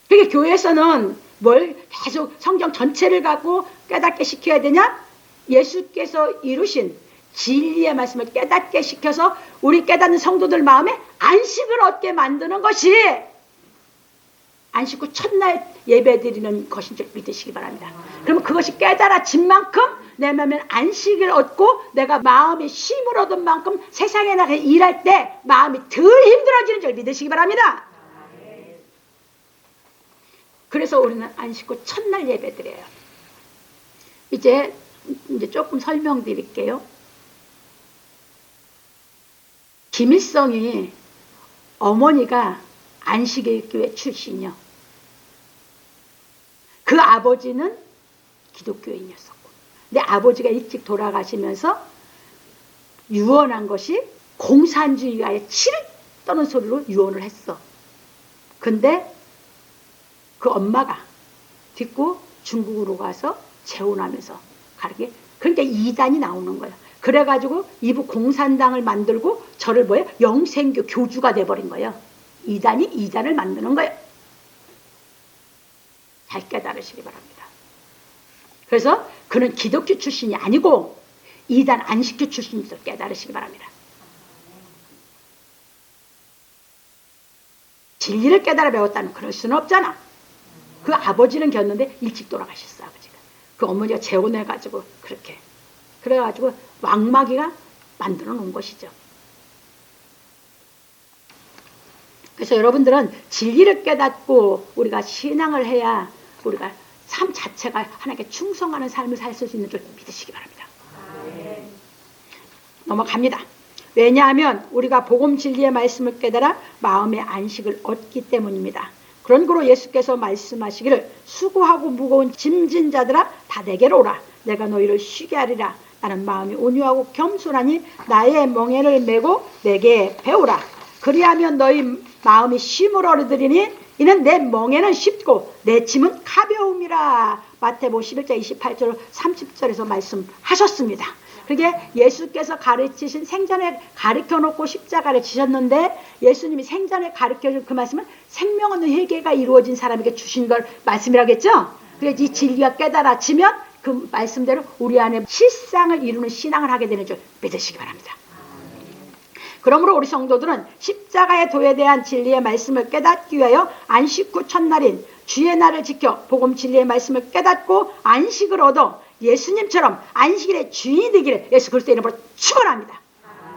그러니까 교회에서는 뭘 계속 성경 전체를 갖고 깨닫게 시켜야 되냐? 예수께서 이루신 진리의 말씀을 깨닫게 시켜서 우리 깨닫는 성도들 마음에 안식을 얻게 만드는 것이 안식 후 첫날 예배 드리는 것인 줄 믿으시기 바랍니다. 그러면 그것이 깨달아진 만큼 내 마음에 안식을 얻고 내가 마음에 쉼을 얻은 만큼 세상에 나가 일할 때 마음이 덜 힘들어지는 줄 믿으시기 바랍니다. 그래서 우리는 안식 후 첫날 예배 드려요. 이제 조금 설명드릴게요. 김일성이 어머니가 안식일 교회 출신이요. 그 아버지는 기독교인이었었고, 근데 아버지가 일찍 돌아가시면서 유언한 것이 공산주의와의 치를 떠는 소리로 유언을 했어. 근데 그 엄마가 듣고 중국으로 가서 재혼하면서 가르게, 그러니까 이단이 나오는 거예요. 그래가지고 이부 공산당을 만들고 저를 뭐예요? 영생교 교주가 돼버린 거예요. 이단이 이단을 만드는 거예요. 잘 깨달으시기 바랍니다. 그래서 그는 기독교 출신이 아니고 이단 안식교 출신인 줄 깨달으시기 바랍니다. 진리를 깨달아 배웠다면 그럴 수는 없잖아. 그 아버지는 겪는데 일찍 돌아가셨어. 아버지가. 그 어머니가 재혼해가지고 그렇게 그래가지고 왕마귀가 만들어 놓은 것이죠. 그래서 여러분들은 진리를 깨닫고 우리가 신앙을 해야 우리가 삶 자체가 하나님께 충성하는 삶을 살 수 있는 줄 믿으시기 바랍니다. 넘어갑니다. 왜냐하면 우리가 복음 진리의 말씀을 깨달아 마음의 안식을 얻기 때문입니다. 그런 거로 예수께서 말씀하시기를 수고하고 무거운 짐진 자들아 다 내게로 오라. 내가 너희를 쉬게 하리라. 나는 마음이 온유하고 겸손하니 나의 멍에를 메고 내게 배우라. 그리하면 너희 마음이 쉼을 얻으리니 이는 내 멍에는 쉽고 내 짐은 가벼움이라. 마태복음 11장 28절 30절에서 말씀하셨습니다. 그게 예수께서 가르치신 생전에 가르쳐놓고 십자가를 지셨는데 예수님이 생전에 가르쳐준 그 말씀은 생명 없는 회개가 이루어진 사람에게 주신 걸 말씀이라겠죠. 그래서 이 진리가 깨달아지면 그 말씀대로 우리 안에 실상을 이루는 신앙을 하게 되는 줄 믿으시기 바랍니다. 그러므로 우리 성도들은 십자가의 도에 대한 진리의 말씀을 깨닫기 위하여 안식 후 첫날인 주의 날을 지켜 복음 진리의 말씀을 깨닫고 안식을 얻어 예수님처럼 안식일의 주인이 되기를 예수 그리스도의 이름으로 축원합니다.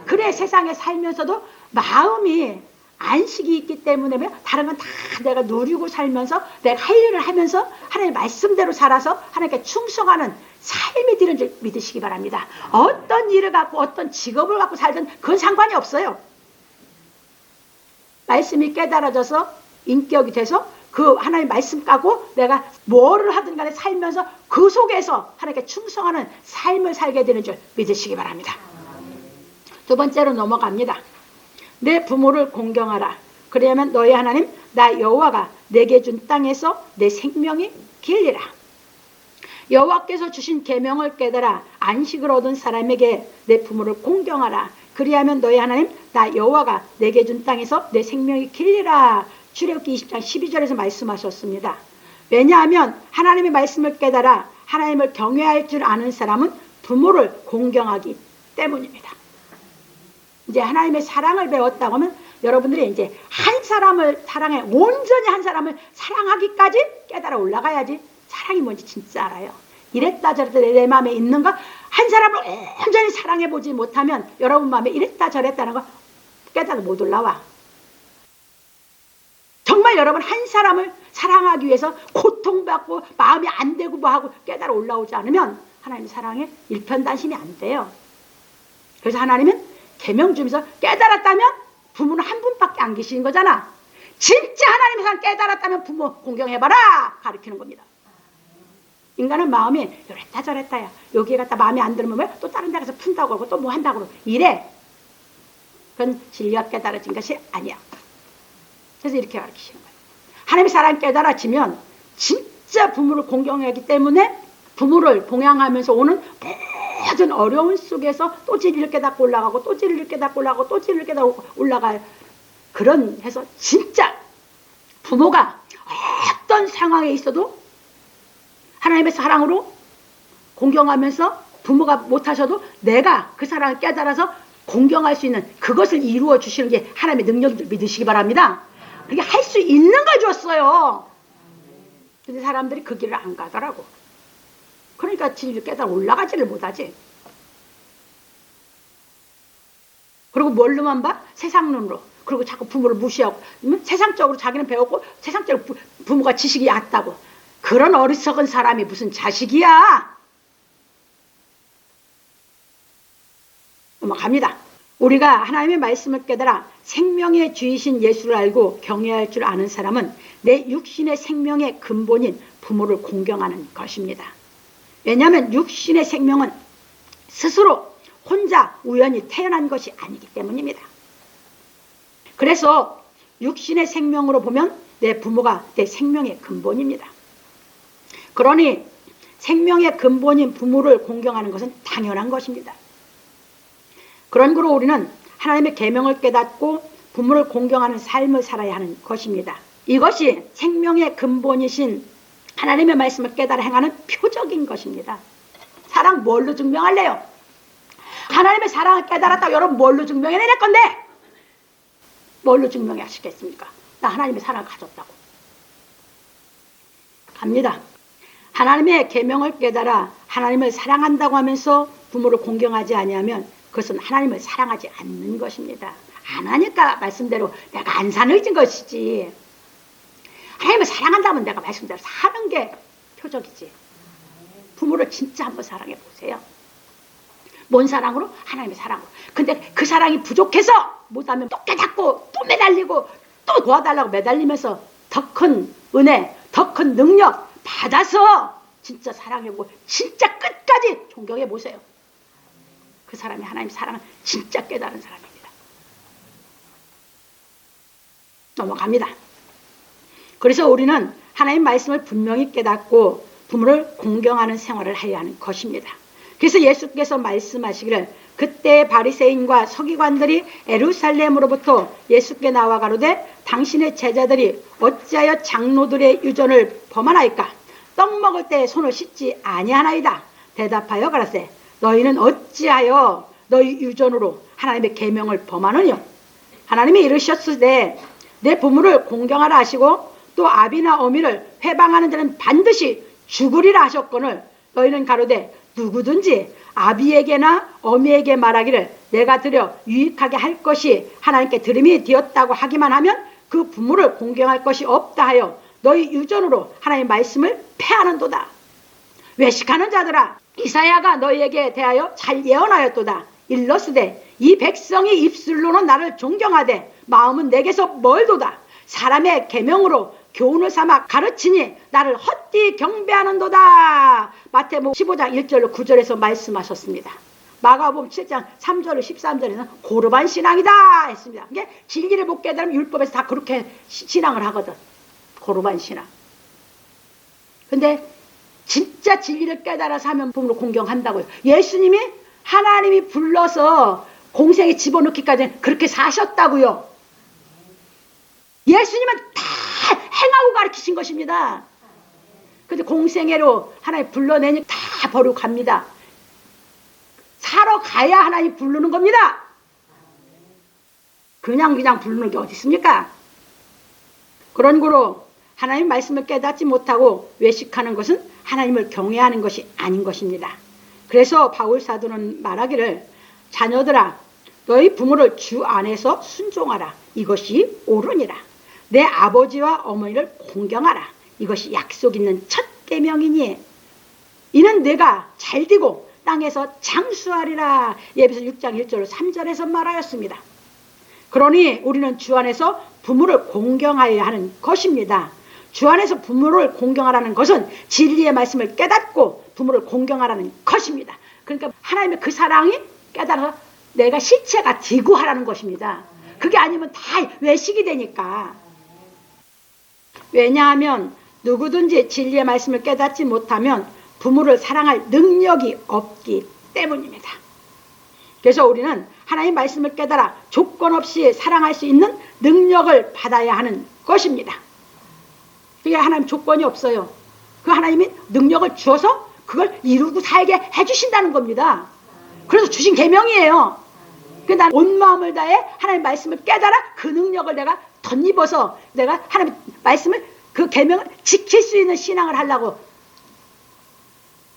그래 세상에 살면서도 마음이 안식이 있기 때문에 다른 건 다 내가 누리고 살면서 내가 할 일을 하면서 하나님의 말씀대로 살아서 하나님께 충성하는 삶이 되는 줄 믿으시기 바랍니다. 어떤 일을 갖고 어떤 직업을 갖고 살든 그건 상관이 없어요. 말씀이 깨달아져서 인격이 돼서 그 하나님의 말씀 까고 내가 뭐를 하든 간에 살면서 그 속에서 하나님께 충성하는 삶을 살게 되는 줄 믿으시기 바랍니다. 두 번째로 넘어갑니다. 내 부모를 공경하라. 그러면 너희 하나님 나 여호와가 내게 준 땅에서 내 생명이 길리라. 여호와께서 주신 계명을 깨달아 안식을 얻은 사람에게 내 부모를 공경하라. 그리하면 너희 하나님 나 여호와가 내게 준 땅에서 내 생명이 길리라. 출애굽기 20장 12절에서 말씀하셨습니다. 왜냐하면 하나님의 말씀을 깨달아 하나님을 경외할 줄 아는 사람은 부모를 공경하기 때문입니다. 이제 하나님의 사랑을 배웠다고 하면 여러분들이 이제 한 사람을 사랑해 온전히 한 사람을 사랑하기까지 깨달아 올라가야지 사랑이 뭔지 진짜 알아요. 이랬다 저랬다 내 마음에 있는 거 한 사람을 온전히 사랑해보지 못하면 여러분 마음에 이랬다 저랬다는 거 깨달아 못 올라와. 정말 여러분 한 사람을 사랑하기 위해서 고통받고 마음이 안 되고 뭐하고 깨달아 올라오지 않으면 하나님의 사랑에 일편단심이 안 돼요. 그래서 하나님은 계명 주면서 깨달았다면 부모는 한 분밖에 안 계시는 거잖아. 진짜 하나님의 사랑 깨달았다면 부모 공경해봐라 가르치는 겁니다. 인간은 마음이 이랬다 저랬다야. 여기에 갔다 마음에 안 들으면 왜 또 다른 데 가서 푼다고 하고 또 뭐 한다고 그러고 이래. 그건 진리가 깨달아진 것이 아니야. 그래서 이렇게 가르치시는 거예요. 하나님의 사랑 깨달아지면 진짜 부모를 공경하기 때문에 부모를 봉양하면서 오는 모든 어려운 속에서 또 진리를 깨닫고 올라가고 또 진리를 깨닫고 올라가고 또 진리를 깨닫고 올라가요. 그런 해서 진짜 부모가 어떤 상황에 있어도 하나님의 사랑으로 공경하면서 부모가 못하셔도 내가 그 사랑을 깨달아서 공경할 수 있는 그것을 이루어 주시는 게 하나님의 능력인 줄 믿으시기 바랍니다. 그게 할 수 있는 걸 줬어요. 근데 사람들이 그 길을 안 가더라고. 그러니까 진리를 깨달아 올라가지를 못하지. 그리고 뭘로만 봐? 세상 눈으로. 그리고 자꾸 부모를 무시하고 세상적으로 자기는 배웠고 세상적으로 부모가 지식이 얕다고. 그런 어리석은 사람이 무슨 자식이야. 넘어갑니다. 우리가 하나님의 말씀을 깨달아 생명의 주이신 예수를 알고 경외할 줄 아는 사람은 내 육신의 생명의 근본인 부모를 공경하는 것입니다. 왜냐하면 육신의 생명은 스스로 혼자 우연히 태어난 것이 아니기 때문입니다. 그래서 육신의 생명으로 보면 내 부모가 내 생명의 근본입니다. 그러니 생명의 근본인 부모를 공경하는 것은 당연한 것입니다. 그런 거로 우리는 하나님의 계명을 깨닫고 부모를 공경하는 삶을 살아야 하는 것입니다. 이것이 생명의 근본이신 하나님의 말씀을 깨달아 행하는 표적인 것입니다. 사랑 뭘로 증명할래요? 하나님의 사랑을 깨달았다고 여러분 뭘로 증명해낼 건데? 뭘로 증명하시겠습니까? 나 하나님의 사랑을 가졌다고. 갑니다. 하나님의 계명을 깨달아 하나님을 사랑한다고 하면서 부모를 공경하지 아니하면 그것은 하나님을 사랑하지 않는 것입니다. 안 하니까 말씀대로 내가 안 사는 것이지. 하나님을 사랑한다면 내가 말씀대로 사는 게 표적이지. 부모를 진짜 한번 사랑해 보세요. 뭔 사랑으로? 하나님의 사랑으로. 근데 그 사랑이 부족해서 못하면 또 깨닫고 또 매달리고 또 도와달라고 매달리면서 더 큰 은혜, 더 큰 능력 받아서 진짜 사랑해보고 진짜 끝까지 존경해보세요. 그 사람이 하나님 사랑을 진짜 깨달은 사람입니다. 넘어갑니다. 그래서 우리는 하나님 말씀을 분명히 깨닫고 부모를 공경하는 생활을 해야 하는 것입니다. 그래서 예수께서 말씀하시기를 그때 바리새인과 서기관들이 예루살렘으로부터 예수께 나와 가로되 당신의 제자들이 어찌하여 장로들의 유전을 범하나이까? 떡 먹을 때 손을 씻지 아니하나이다. 대답하여 가라세 너희는 어찌하여 너희 유전으로 하나님의 계명을 범하느냐? 하나님이 이르셨으되 내 부모를 공경하라 하시고 또 아비나 어미를 회방하는 자는 반드시 죽으리라 하셨거늘 너희는 가로되 누구든지 아비에게나 어미에게 말하기를 내가 드려 유익하게 할 것이 하나님께 들음이 되었다고 하기만 하면 그 부모를 공경할 것이 없다 하여 너희 유전으로 하나님의 말씀을 폐하는도다. 외식하는 자들아, 이사야가 너희에게 대하여 잘 예언하였도다. 일러스되 이 백성이 입술로는 나를 존경하되 마음은 내게서 멀도다. 사람의 계명으로 교훈을 삼아 가르치니 나를 헛되이 경배하는도다. 마태복음 15장 1절로 9절에서 말씀하셨습니다. 마가복음 7장 3절로 13절에는 고르반 신앙이다 했습니다. 이게 진리를 못 깨달으면 율법에서 다 그렇게 신앙을 하거든. 고르반 신앙. 근데 진짜 진리를 깨달아서 하면 부모를 공경한다고요. 예수님이 하나님이 불러서 공생에 집어넣기까지 그렇게 사셨다고요. 예수님은 다 행하고 가르치신 것입니다. 근데 공생애로 하나님 불러내니 다 버리고 갑니다. 사러 가야 하나님 부르는 겁니다. 그냥 부르는 게 어디 있습니까? 그런 거로 하나님 말씀을 깨닫지 못하고 외식하는 것은 하나님을 경외하는 것이 아닌 것입니다. 그래서 바울 사도는 말하기를 자녀들아 너희 부모를 주 안에서 순종하라. 이것이 옳으니라. 내 아버지와 어머니를 공경하라. 이것이 약속 있는 첫 계명이니 이는 내가 잘되고 땅에서 장수하리라. 예배서 6장 1절 3절에서 말하였습니다. 그러니 우리는 주 안에서 부모를 공경하여야 하는 것입니다. 주 안에서 부모를 공경하라는 것은 진리의 말씀을 깨닫고 부모를 공경하라는 것입니다. 그러니까 하나님의 그 사랑이 깨달아서 내가 시체가 되고 하라는 것입니다. 그게 아니면 다 외식이 되니까. 왜냐하면 누구든지 진리의 말씀을 깨닫지 못하면 부모를 사랑할 능력이 없기 때문입니다. 그래서 우리는 하나님의 말씀을 깨달아 조건 없이 사랑할 수 있는 능력을 받아야 하는 것입니다. 그게 하나님 조건이 없어요. 그 하나님이 능력을 주어서 그걸 이루고 살게 해주신다는 겁니다. 그래서 주신 계명이에요. 난 온 마음을 다해 하나님 말씀을 깨달아 그 능력을 내가 덧입어서 내가 하나님 말씀을 그 계명을 지킬 수 있는 신앙을 하려고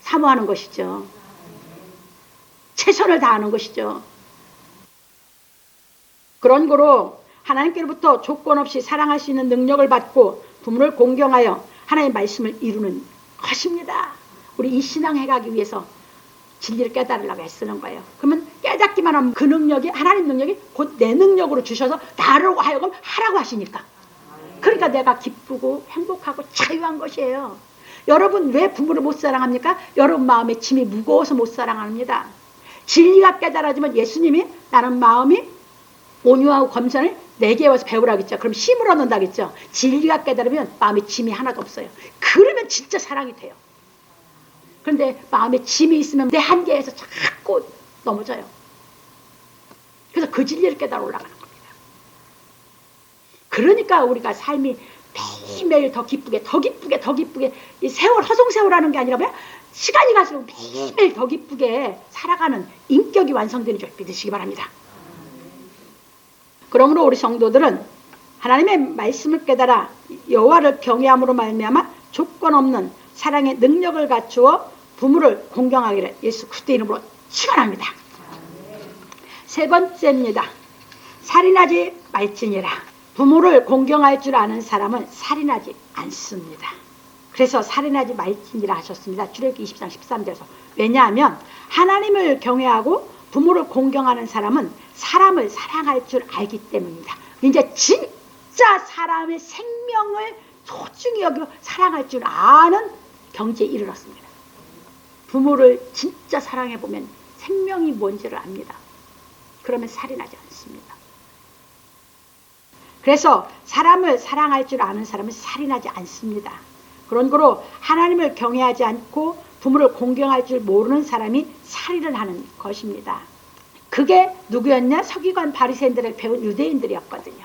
사모하는 것이죠. 최선을 다하는 것이죠. 그런 거로 하나님께로부터 조건 없이 사랑할 수 있는 능력을 받고 부모를 공경하여 하나님의 말씀을 이루는 것입니다. 우리 이 신앙 해가기 위해서 진리를 깨달으려고 애쓰는 거예요. 그러면 깨닫기만 하면 그 능력이 하나님 능력이 곧 내 능력으로 주셔서 나를 하여금 하라고 하시니까. 그러니까 내가 기쁘고 행복하고 자유한 것이에요. 여러분 왜 부모를 못 사랑합니까? 여러분 마음에 짐이 무거워서 못 사랑합니다. 진리가 깨달아지면 예수님이 나는 마음이 온유하고 겸손을 내게 와서 배우라고 했죠. 그럼 힘을 얻는다겠죠. 진리가 깨달으면 마음에 짐이 하나도 없어요. 그러면 진짜 사랑이 돼요. 그런데 마음에 짐이 있으면 내 한계에서 자꾸 넘어져요. 그래서 그 진리를 깨달아 올라가는 겁니다. 그러니까 우리가 삶이 매일매일 더 기쁘게 이 세월 허송세월하는 게 아니라 뭐야? 시간이 갈수록 매일매일 더 기쁘게 살아가는 인격이 완성되는 줄 믿으시기 바랍니다. 그러므로 우리 성도들은 하나님의 말씀을 깨달아 여호와를 경외함으로 말미암아 조건 없는 사랑의 능력을 갖추어 부모를 공경하기를 예수 그리스도 이름으로 축원합니다. 세 번째입니다. 살인하지 말지니라. 부모를 공경할 줄 아는 사람은 살인하지 않습니다. 그래서 살인하지 말지니라 하셨습니다. 출애굽기 20장 13절에서. 왜냐하면 하나님을 경외하고 부모를 공경하는 사람은 사람을 사랑할 줄 알기 때문입니다. 이제 진짜 사람의 생명을 소중히 여기고 사랑할 줄 아는 경지에 이르렀습니다. 부모를 진짜 사랑해보면 생명이 뭔지를 압니다. 그러면 살인하지 않습니다. 그래서 사람을 사랑할 줄 아는 사람은 살인하지 않습니다. 그런 거로 하나님을 경외하지 않고 부모를 공경할 줄 모르는 사람이 살인을 하는 것입니다. 그게 누구였냐? 서기관 바리새인들을 배운 유대인들이었거든요.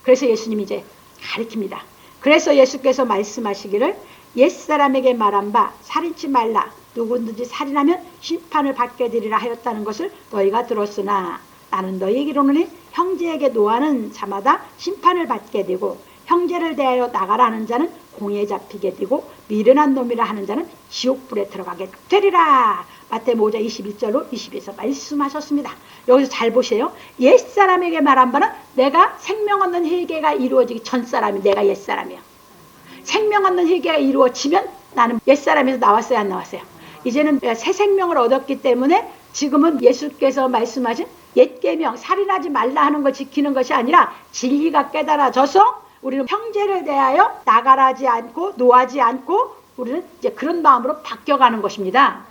그래서 예수님이 이제 가르칩니다. 그래서 예수께서 말씀하시기를 옛사람에게 말한 바 살인치 말라. 누구든지 살인하면 심판을 받게 되리라 하였다는 것을 너희가 들었으나 나는 너희에게 이르노니 형제에게 노하는 자마다 심판을 받게 되고 형제를 대하여 나가라 하는 자는 공에 잡히게 되고 미련한 놈이라 하는 자는 지옥불에 들어가게 되리라. 마태복음 5장 21절로 22에서 말씀하셨습니다. 여기서 잘 보세요. 옛사람에게 말한 바는 내가 생명 얻는 회개가 이루어지기 전 사람이 내가 옛사람이에요. 생명 얻는 회개가 이루어지면 나는 옛사람에서 나왔어요, 안 나왔어요? 이제는 새 생명을 얻었기 때문에 지금은 예수께서 말씀하신 옛계명, 살인하지 말라 하는 거 지키는 것이 아니라 진리가 깨달아져서 우리는 형제를 대하여 나가라지 않고 노하지 않고 우리는 이제 그런 마음으로 바뀌어가는 것입니다.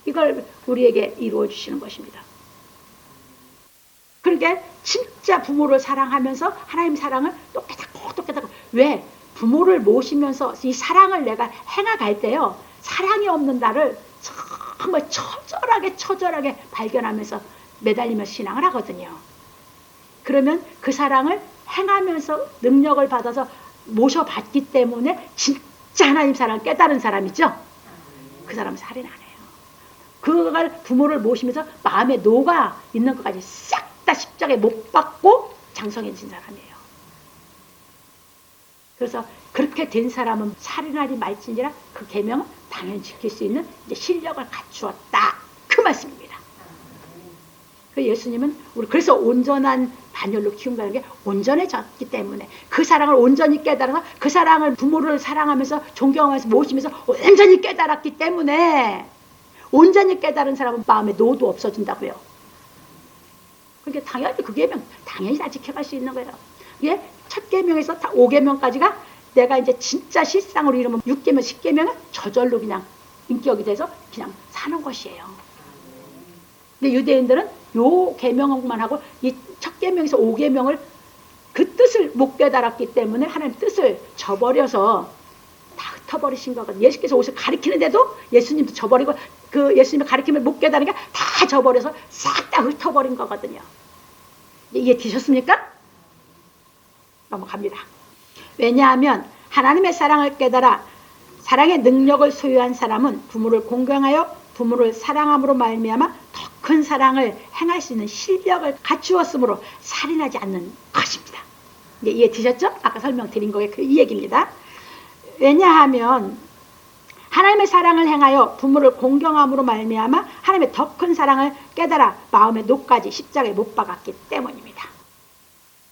이걸 우리에게 이루어 주시는 것입니다. 그러니까 진짜 부모를 사랑하면서 하나님 사랑을 똑같고 왜? 부모를 모시면서 이 사랑을 내가 행해갈 때요. 사랑이 없는 나를 정말 처절하게 발견하면서 매달리면서 신앙을 하거든요. 그러면 그 사랑을 행하면서 능력을 받아서 모셔봤기 때문에 진짜 하나님 사랑을 깨달은 사람이죠. 그 사람은 살인 안 해요. 그걸 부모를 모시면서 마음에 녹아 있는 것까지 싹 다 십자가에 못 박고 장성해진 사람이에요. 그래서 그렇게 된 사람은 살인하지 말지니라 그 계명은 당연히 지킬 수 있는 이제 실력을 갖추었다. 그 말씀입니다. 그 예수님은 우리 그래서 온전한 반열로 키운다는 게 온전해졌기 때문에 그 사랑을 온전히 깨달아서 그 사랑을 부모를 사랑하면서 존경하면서 모시면서 온전히 깨달았기 때문에 온전히 깨달은 사람은 마음에 노도 없어진다고요. 그러니까 당연히 그 계명 당연히 다 지켜갈 수 있는 거예요. 이게 첫 계명에서 다 5계명까지가 내가 이제 진짜 실상으로 이르면 6계명, 10계명은 저절로 그냥 인격이 돼서 그냥 사는 것이에요. 근데 유대인들은 요 계명만 하고 이 첫 계명에서 5계명을 그 뜻을 못 깨달았기 때문에 하나님 뜻을 저버려서 다 흩어버리신 거거든요. 예수께서 옷을 가리키는데도 예수님도 저버리고 그 예수님의 가리킴을 못 깨달으니까 다 저버려서 싹 다 흩어버린 거거든요. 이해 되셨습니까? 넘어갑니다. 왜냐하면 하나님의 사랑을 깨달아 사랑의 능력을 소유한 사람은 부모를 공경하여 부모를 사랑함으로 말미암아 더 큰 사랑을 행할 수 있는 실력을 갖추었으므로 살인하지 않는 것입니다. 이해 되셨죠? 아까 설명드린 거에 이 얘기입니다. 왜냐하면 하나님의 사랑을 행하여 부모를 공경함으로 말미암아 하나님의 더 큰 사랑을 깨달아 마음의 녹까지 십자가에 못 박았기 때문입니다.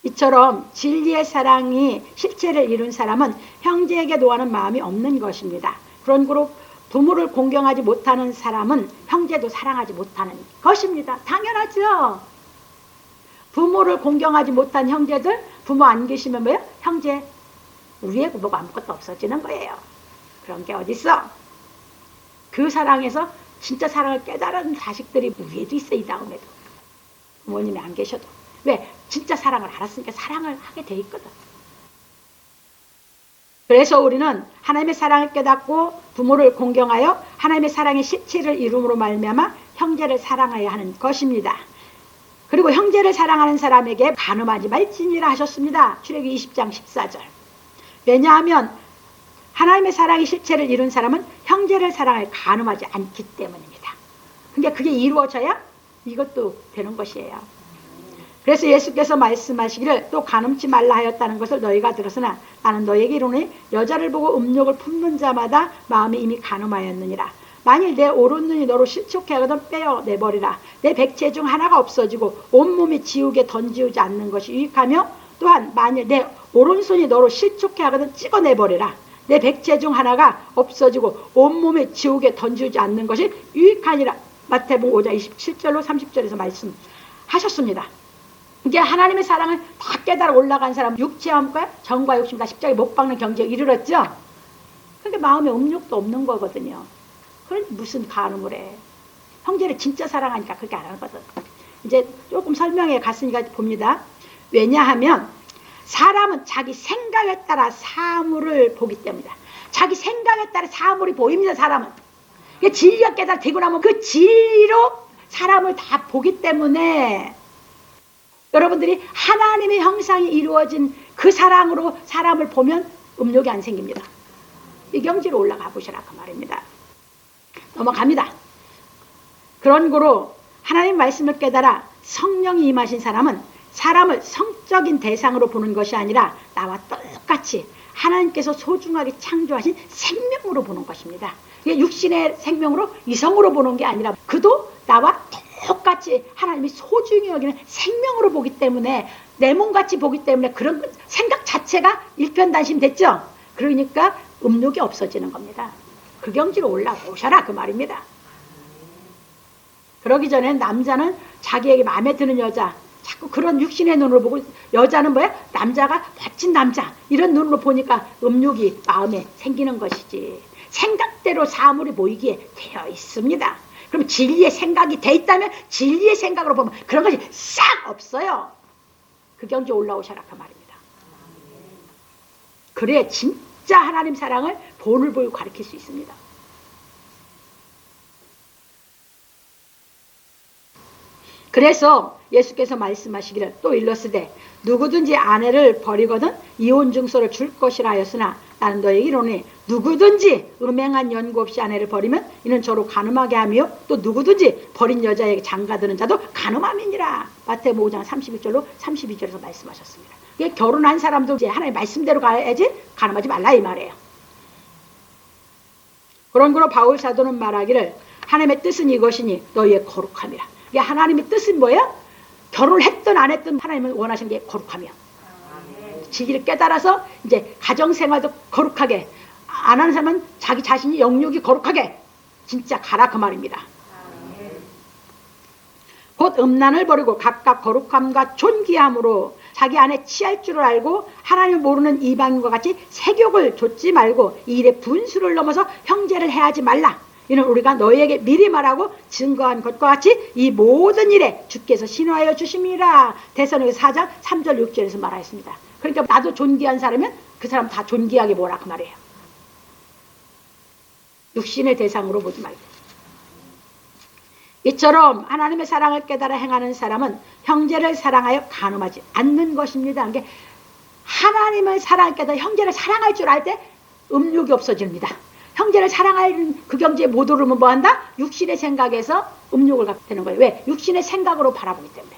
이처럼 진리의 사랑이 실체를 이룬 사람은 형제에게 노하는 마음이 없는 것입니다. 그런 그로 부모를 공경하지 못하는 사람은 형제도 사랑하지 못하는 것입니다. 당연하죠. 부모를 공경하지 못한 형제들, 부모 안 계시면 뭐예요? 형제 위에 뭐가 아무것도 없어지는 거예요. 그런 게 어딨어? 그 사랑에서 진짜 사랑을 깨달은 자식들이 위에도 있어. 이 다음에도 부모님이 안 계셔도. 왜? 진짜 사랑을 알았으니까 사랑을 하게 돼 있거든. 그래서 우리는 하나님의 사랑을 깨닫고 부모를 공경하여 하나님의 사랑의 실체를 이룸으로 말미암아 형제를 사랑해야 하는 것입니다. 그리고 형제를 사랑하는 사람에게 간음하지 말지니라 하셨습니다. 출애굽기 20장 14절. 왜냐하면 하나님의 사랑의 실체를 이룬 사람은 형제를 사랑하여 간음하지 않기 때문입니다. 그러니까 그게 이루어져야 이것도 되는 것이에요. 그래서 예수께서 말씀하시기를 또 간음치 말라 하였다는 것을 너희가 들었으나 나는 너희에게 이르노니 여자를 보고 음욕을 품는 자마다 마음이 이미 간음하였느니라. 만일 내 오른눈이 너로 실족해 하거든 빼어내버리라. 내 백체 중 하나가 없어지고 온몸이 지옥에 던지우지 않는 것이 유익하며 또한 만일 내 오른손이 너로 실족해 하거든 찍어내버리라. 내 백체 중 하나가 없어지고 온몸이 지옥에 던지우지 않는 것이 유익하니라. 마태복음 5장 27절로 30절에서 말씀하셨습니다. 이게 하나님의 사랑을 다 깨달아 올라간 사람 육체함과 정과 욕심 다 십자가에 못 박는 경지에 이르렀죠. 그러니까 마음에 음욕도 없는 거거든요. 그럼 무슨 간음을 해. 형제를 진짜 사랑하니까 그렇게 안 하거든. 이제 조금 설명해 갔으니까 봅니다. 왜냐하면 사람은 자기 생각에 따라 사물을 보기 때문이다. 자기 생각에 따라 사물이 보입니다. 사람은. 진리가 깨달아 되고 나면 그 진리로 사람을 다 보기 때문에 여러분들이 하나님의 형상이 이루어진 그 사랑으로 사람을 보면 음욕이 안 생깁니다. 이 경지로 올라가 보시라 그 말입니다. 넘어갑니다. 그런 거로 하나님 말씀을 깨달아 성령이 임하신 사람은 사람을 성적인 대상으로 보는 것이 아니라 나와 똑같이 하나님께서 소중하게 창조하신 생명으로 보는 것입니다. 이게 육신의 생명으로 이성으로 보는 게 아니라 그도 나와 똑같이 하나님이 소중히 여기는 생명으로 보기 때문에 내 몸같이 보기 때문에 그런 생각 자체가 일편단심 됐죠. 그러니까 음욕이 없어지는 겁니다. 그 경지로 올라오셔라 그 말입니다. 그러기 전에 남자는 자기에게 마음에 드는 여자 자꾸 그런 육신의 눈으로 보고 여자는 뭐야? 남자가 멋진 남자 이런 눈으로 보니까 음욕이 마음에 생기는 것이지 생각대로 사물이 보이기에 되어 있습니다. 그럼 진리의 생각이 돼 있다면 진리의 생각으로 보면 그런 것이 싹 없어요. 그 경지에 올라오셔라 그 말입니다. 그래 진짜 하나님 사랑을 본을 보이고 가르칠 수 있습니다. 그래서 예수께서 말씀하시기를 또 일렀으되 누구든지 아내를 버리거든 이혼 증서를 줄 것이라 하였으나 나는 너에게 이르노니 누구든지 음행한 연고 없이 아내를 버리면 이는 저로 간음하게 하며 또 누구든지 버린 여자에게 장가드는 자도 간음함이니라. 마태복음 5장 31절로 32절에서 말씀하셨습니다. 이게 결혼한 사람도 이제 하나님 말씀대로 가야지 간음하지 말라 이 말이에요. 그러므로 바울 사도는 말하기를 하나님의 뜻은 이것이니 너희의 거룩함이라. 이게 하나님의 뜻은 뭐예요? 결혼을 했든 안 했든 하나님은 원하시는 게 거룩함이야. 진리를 깨달아서 이제 가정생활도 거룩하게 안 하는 사람은 자기 자신이 영육이 거룩하게 진짜 가라 그 말입니다. 곧 음란을 버리고 각각 거룩함과 존귀함으로 자기 안에 취할 줄을 알고 하나님을 모르는 이방인과 같이 세욕을 좇지 말고 이 일에 분수를 넘어서 형제를 해하지 말라. 이는 우리가 너희에게 미리 말하고 증거한 것과 같이 이 모든 일에 주께서 신호하여 주심이라. 데살로니가 4장 3절 6절에서 말하였습니다. 그러니까 나도 존귀한 사람이면 그 사람 다 존귀하게 보라 그 말이에요. 육신의 대상으로 보지 말고. 이처럼 하나님의 사랑을 깨달아 행하는 사람은 형제를 사랑하여 간음하지 않는 것입니다. 그러니까 하나님을 사랑을 깨달아 형제를 사랑할 줄 알 때 음욕이 없어집니다. 형제를 사랑하는 그 경지에 못 오르면 뭐한다? 육신의 생각에서 음욕을 갖게 되는 거예요. 왜? 육신의 생각으로 바라보기 때문에.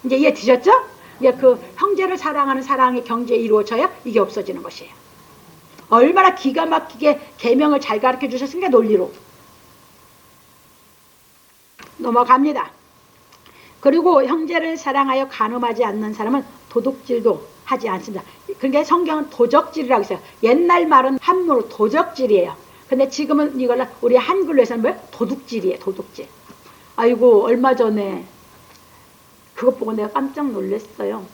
이제 이해 되셨죠? 이제 그 형제를 사랑하는 사랑의 경지에 이루어져야 이게 없어지는 것이에요. 얼마나 기가 막히게 계명을 잘 가르쳐 주셨으니까 논리로. 넘어갑니다. 그리고 형제를 사랑하여 간음하지 않는 사람은 도둑질도 하지 않습니다. 그러니까 성경은 도적질이라고 했어요. 옛날 말은 한문으로 도적질이에요. 근데 지금은 이걸 우리 한글로 해서는 뭐예요? 도둑질이에요. 도둑질. 아이고 얼마 전에 그것 보고 내가 깜짝 놀랐어요.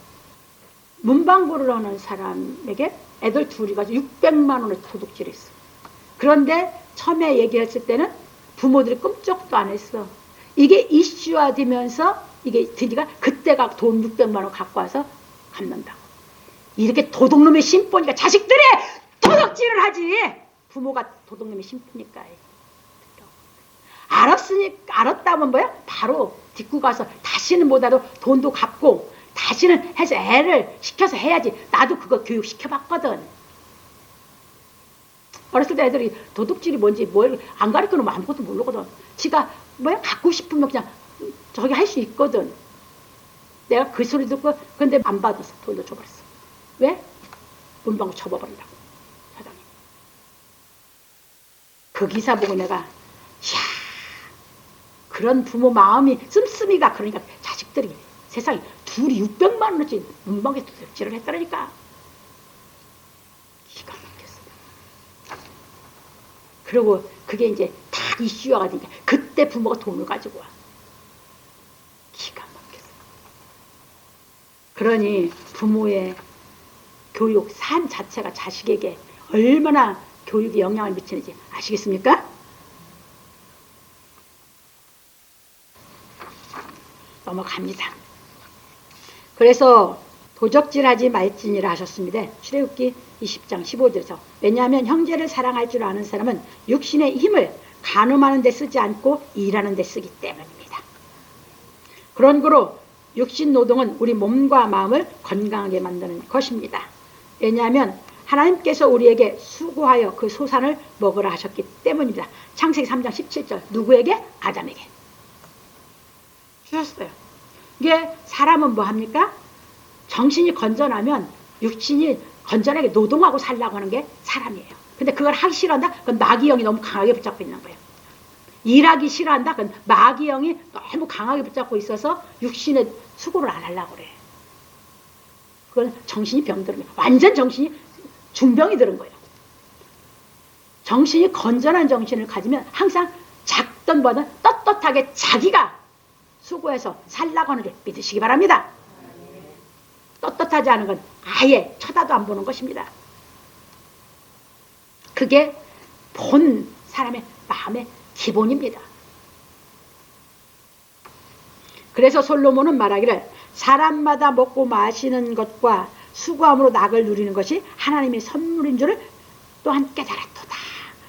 문방구를 하는 사람에게 애들 둘이 가지고 600만 원을 도둑질했어. 그런데 처음에 얘기했을 때는 부모들이 끔찍도 안 했어. 이게 이슈화되면서 이게 드디어 그때가 돈 600만 원 갖고 와서 갚는다고. 이렇게 도둑놈의 심보니까 자식들이 도둑질을 하지. 부모가 도둑놈의 심보니까. 알았다면 뭐야? 바로 딛고 가서 다시는 못하도 돈도 갚고 다시는 해서 애를 시켜서 해야지. 나도 그거 교육시켜봤거든. 어렸을 때 애들이 도둑질이 뭔지 뭘 안 가르쳐놓으면 아무것도 모르거든. 지가 뭐야 갖고 싶으면 그냥 저기 할 수 있거든. 내가 그 소리 듣고 근데 안 받았어. 돈도 줘버렸어. 왜? 문방구 접어버린다고. 사장님. 그 기사 보고 내가 이야 그런 부모 마음이 씀씀이가 그러니까 자식들이 세상에 둘이 600만 원어치 문방구에 도둑질을 했다니까. 기가 막혔어. 그리고 그게 이제 다 이슈화가 되니까 그때 부모가 돈을 가지고 와. 기가 막혔어. 그러니 부모의 교육, 삶 자체가 자식에게 얼마나 교육에 영향을 미치는지 아시겠습니까? 넘어갑니다. 그래서 도적질하지 말지니라 하셨습니다. 출애굽기 20장 15절에서 왜냐하면 형제를 사랑할 줄 아는 사람은 육신의 힘을 간음하는 데 쓰지 않고 일하는 데 쓰기 때문입니다. 그런 거로 육신 노동은 우리 몸과 마음을 건강하게 만드는 것입니다. 왜냐하면 하나님께서 우리에게 수고하여 그 소산을 먹으라 하셨기 때문입니다. 창세기 3장 17절 누구에게? 아담에게 주셨어요. 이게 사람은 뭐합니까? 정신이 건전하면 육신이 건전하게 노동하고 살라고 하는 게 사람이에요. 근데 그걸 하기 싫어한다? 그건 마귀형이 너무 강하게 붙잡고 있는 거예요. 일하기 싫어한다? 그건 마귀형이 너무 강하게 붙잡고 있어서 육신의 수고를 안 하려고 그래. 그건 정신이 병들은 거예요. 완전 정신이 중병이 들은 거예요. 정신이 건전한 정신을 가지면 항상 작든 뭐든 떳떳하게 자기가 수고해서 살라고 하는 줄 믿으시기 바랍니다. 떳떳하지 않은 건 아예 쳐다도 안 보는 것입니다. 그게 본 사람의 마음의 기본입니다. 그래서 솔로몬은 말하기를 사람마다 먹고 마시는 것과 수고함으로 낙을 누리는 것이 하나님의 선물인 줄을 또한 깨달았도다.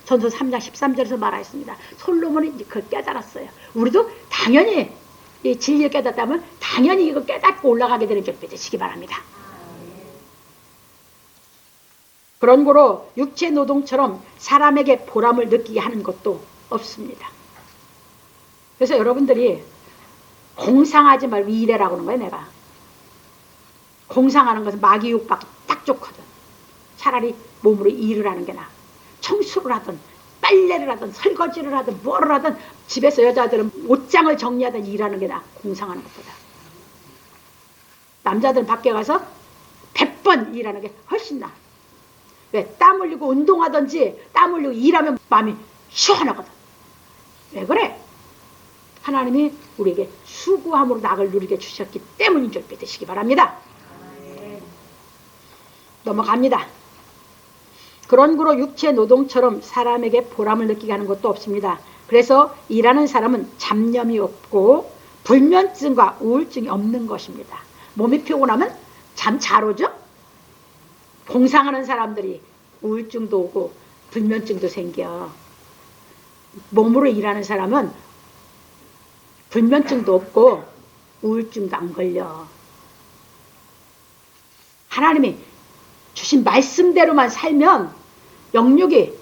전서 3장 13절에서 말하였습니다. 솔로몬이 그걸 깨달았어요. 우리도 당연히 이 진리를 깨닫다면 당연히 이거 깨닫고 올라가게 되는 줄 믿으시기 바랍니다. 그런 거로 육체 노동처럼 사람에게 보람을 느끼게 하는 것도 없습니다. 그래서 여러분들이 공상하지 말고 일해라고 하는 거예요. 내가 공상하는 것은 마귀 육박이 딱 좋거든. 차라리 몸으로 일을 하는 게 나아. 청소를 하든 빨래를 하든 설거지를 하든 뭐를 하든 집에서 여자들은 옷장을 정리하든 일하는 게 나아. 공상하는 것보다. 남자들은 밖에 가서 100번 일하는 게 훨씬 나아. 왜? 땀 흘리고 운동하든지 땀 흘리고 일하면 마음이 시원하거든. 왜 그래? 하나님이 우리에게 수고함으로 낙을 누리게 주셨기 때문인 줄 믿으시기 바랍니다. 넘어갑니다. 그런 거로 육체 노동처럼 사람에게 보람을 느끼게 하는 것도 없습니다. 그래서 일하는 사람은 잡념이 없고 불면증과 우울증이 없는 것입니다. 몸이 피곤하면 잠 잘 오죠? 공상하는 사람들이 우울증도 오고 불면증도 생겨. 몸으로 일하는 사람은 불면증도 없고 우울증도 안 걸려. 하나님이 주신 말씀대로만 살면 영육이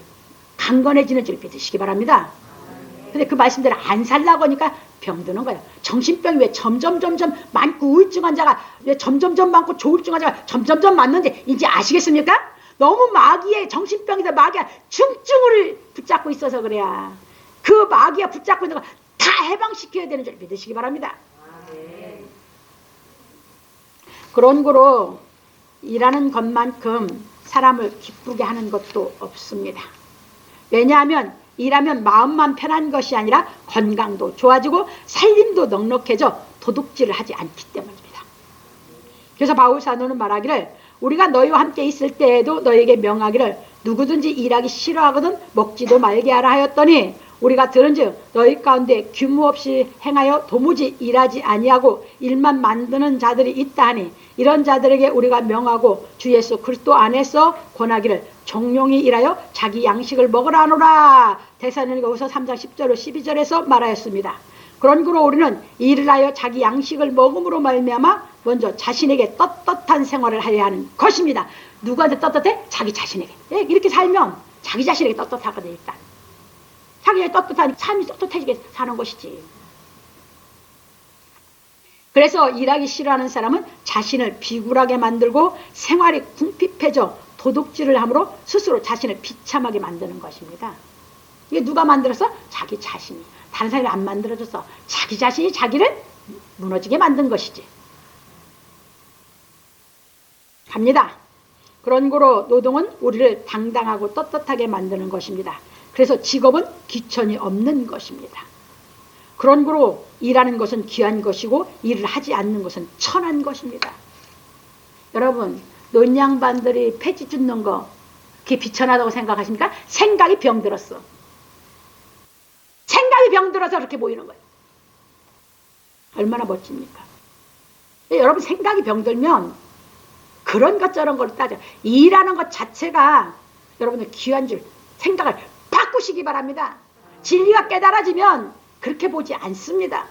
강건해지는 줄 믿으시기 바랍니다. 근데 그 말씀대로 안 살라고 하니까 병드는 거예요. 정신병이 왜 점점 많고 우울증 환자가 왜 점점 많고 조울증 환자가 점점 많는지 이제 아시겠습니까? 너무 마귀의 정신병이다. 마귀가 중증을 붙잡고 있어서 그래야. 그 마귀가 붙잡고 있는 거 다 해방시켜야 되는 줄 믿으시기 바랍니다. 그런 거로 일하는 것만큼 사람을 기쁘게 하는 것도 없습니다. 왜냐하면 일하면 마음만 편한 것이 아니라 건강도 좋아지고 살림도 넉넉해져 도둑질을 하지 않기 때문입니다. 그래서 바울 사도는 말하기를 우리가 너희와 함께 있을 때에도 너희에게 명하기를 누구든지 일하기 싫어하거든 먹지도 말게 하라 하였더니 우리가 들은즉 너희 가운데 규모 없이 행하여 도무지 일하지 아니하고 일만 만드는 자들이 있다 하니 이런 자들에게 우리가 명하고 주 예수 그리스도 안에서 권하기를 종용히 일하여 자기 양식을 먹으라 하노라. 데살로니가후서 3장 10절로 12절에서 말하였습니다. 그런 거로 우리는 일을 하여 자기 양식을 먹음으로 말미암아 먼저 자신에게 떳떳한 생활을 하여야 하는 것입니다. 누구한테 떳떳해? 자기 자신에게. 이렇게 살면 자기 자신에게 떳떳하거든. 일단 자기가 떳떳하니 삶이 떳떳해지게 사는 것이지. 그래서 일하기 싫어하는 사람은 자신을 비굴하게 만들고 생활이 궁핍해져 도둑질을 함으로 스스로 자신을 비참하게 만드는 것입니다. 이게 누가 만들어서? 자기 자신이. 다른 사람이 안 만들어줘서 자기 자신이 자기를 무너지게 만든 것이지. 갑니다. 그런 거로 노동은 우리를 당당하고 떳떳하게 만드는 것입니다. 그래서 직업은 귀천이 없는 것입니다. 그런 거로 일하는 것은 귀한 것이고 일을 하지 않는 것은 천한 것입니다. 여러분, 논양반들이 폐지 줍는 거 그게 비천하다고 생각하십니까? 생각이 병들었어. 생각이 병들어서 그렇게 보이는 거예요. 얼마나 멋집니까? 여러분 생각이 병들면 그런 것 저런 걸 따져. 일하는 것 자체가 여러분들 귀한 줄 생각을 바꾸시기 바랍니다. 진리가 깨달아지면 그렇게 보지 않습니다.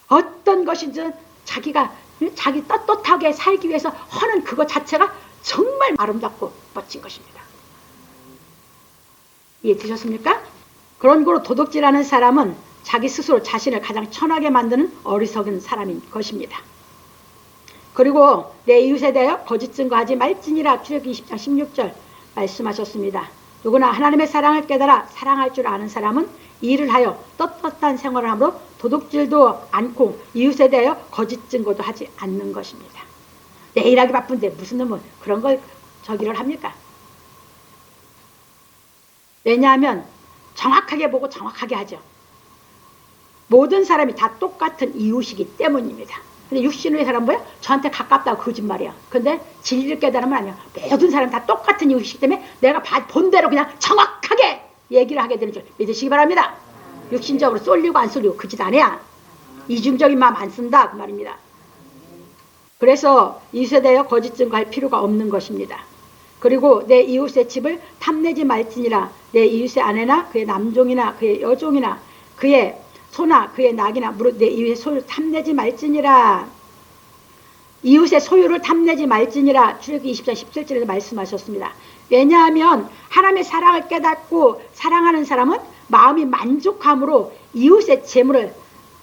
어떤 것인지 자기가 자기 떳떳하게 살기 위해서 하는 그것 자체가 정말 아름답고 멋진 것입니다. 이해되셨습니까? 그런 거로 도둑질하는 사람은 자기 스스로 자신을 가장 천하게 만드는 어리석은 사람인 것입니다. 그리고 내 이웃에 대하여 거짓 증거하지 말지니라. 출애굽기 20장 16절 말씀하셨습니다. 누구나 하나님의 사랑을 깨달아 사랑할 줄 아는 사람은 이 일을 하여 떳떳한 생활을 함으로 도둑질도 않고 이웃에 대하여 거짓 증거도 하지 않는 것입니다. 내일 하기 바쁜데 무슨 놈은 그런 걸 저기를 합니까? 왜냐하면 정확하게 보고 정확하게 하죠. 모든 사람이 다 똑같은 이웃이기 때문입니다. 근데 육신의 사람 뭐야? 저한테 가깝다고 거짓말이야. 근데 진리를 깨달으면 아니야. 모든 사람 다 똑같은 이웃이기 때문에 내가 본 대로 그냥 정확하게 얘기를 하게 되는 줄 믿으시기 바랍니다. 육신적으로 쏠리고 안 쏠리고 그 짓 안 해야. 이중적인 마음 안 쓴다 그 말입니다. 그래서 이웃에 대하여 거짓 증거할 필요가 없는 것입니다. 그리고 내 이웃의 집을 탐내지 말지니라. 내 이웃의 아내나 그의 남종이나 그의 여종이나 그의 소나 그의 낙이나 무릇 내 이웃의 소유를 탐내지 말지니라. 이웃의 소유를 탐내지 말지니라. 출애굽기 20장 17절에서 말씀하셨습니다. 왜냐하면 하나님의 사랑을 깨닫고 사랑하는 사람은 마음이 만족함으로 이웃의 재물을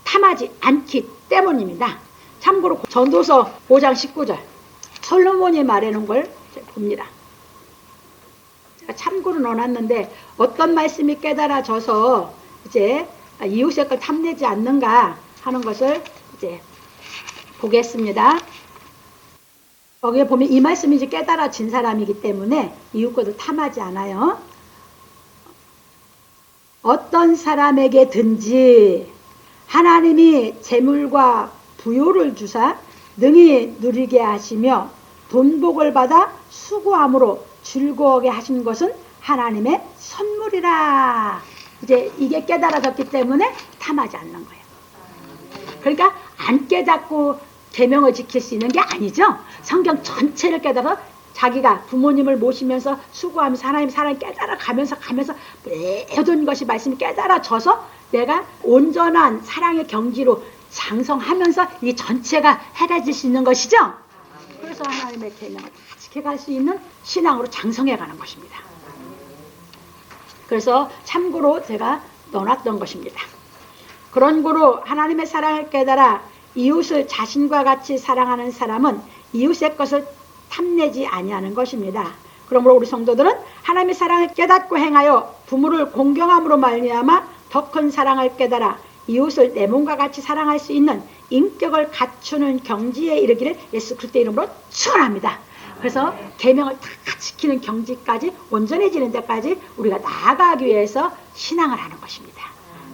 탐하지 않기 때문입니다. 참고로 전도서 5장 19절 솔로몬이 말해놓은 걸 봅니다. 제가 참고로 넣어놨는데 어떤 말씀이 깨달아져서 이제 이웃의 걸 탐내지 않는가 하는 것을 이제 보겠습니다. 거기에 보면 이 말씀이 이제 깨달아진 사람이기 때문에 이웃 것을 탐하지 않아요. 어떤 사람에게든지 하나님이 재물과 부요를 주사 능히 누리게 하시며 돈복을 받아 수고함으로 즐거워하게 하신 것은 하나님의 선물이라. 이제 이게 깨달아졌기 때문에 탐하지 않는 거예요. 그러니까 안 깨닫고 계명을 지킬 수 있는 게 아니죠. 성경 전체를 깨달아 자기가 부모님을 모시면서 수고하면서 하나님 사랑을 깨달아가면서 모든 것이 말씀이 깨달아져서 내가 온전한 사랑의 경지로 장성하면서 이 전체가 해라질 수 있는 것이죠. 그래서 하나님의 계명을 지켜갈 수 있는 신앙으로 장성해가는 것입니다. 그래서 참고로 제가 넣어놨던 것입니다. 그런 고로 하나님의 사랑을 깨달아 이웃을 자신과 같이 사랑하는 사람은 이웃의 것을 탐내지 아니하는 것입니다. 그러므로 우리 성도들은 하나님의 사랑을 깨닫고 행하여 부모를 공경함으로 말미암아 더 큰 사랑을 깨달아 이웃을 내 몸과 같이 사랑할 수 있는 인격을 갖추는 경지에 이르기를 예수 그리스도의 이름으로 축원합니다. 그래서 계명을 다 지키는 경지까지 온전해지는 데까지 우리가 나아가기 위해서 신앙을 하는 것입니다.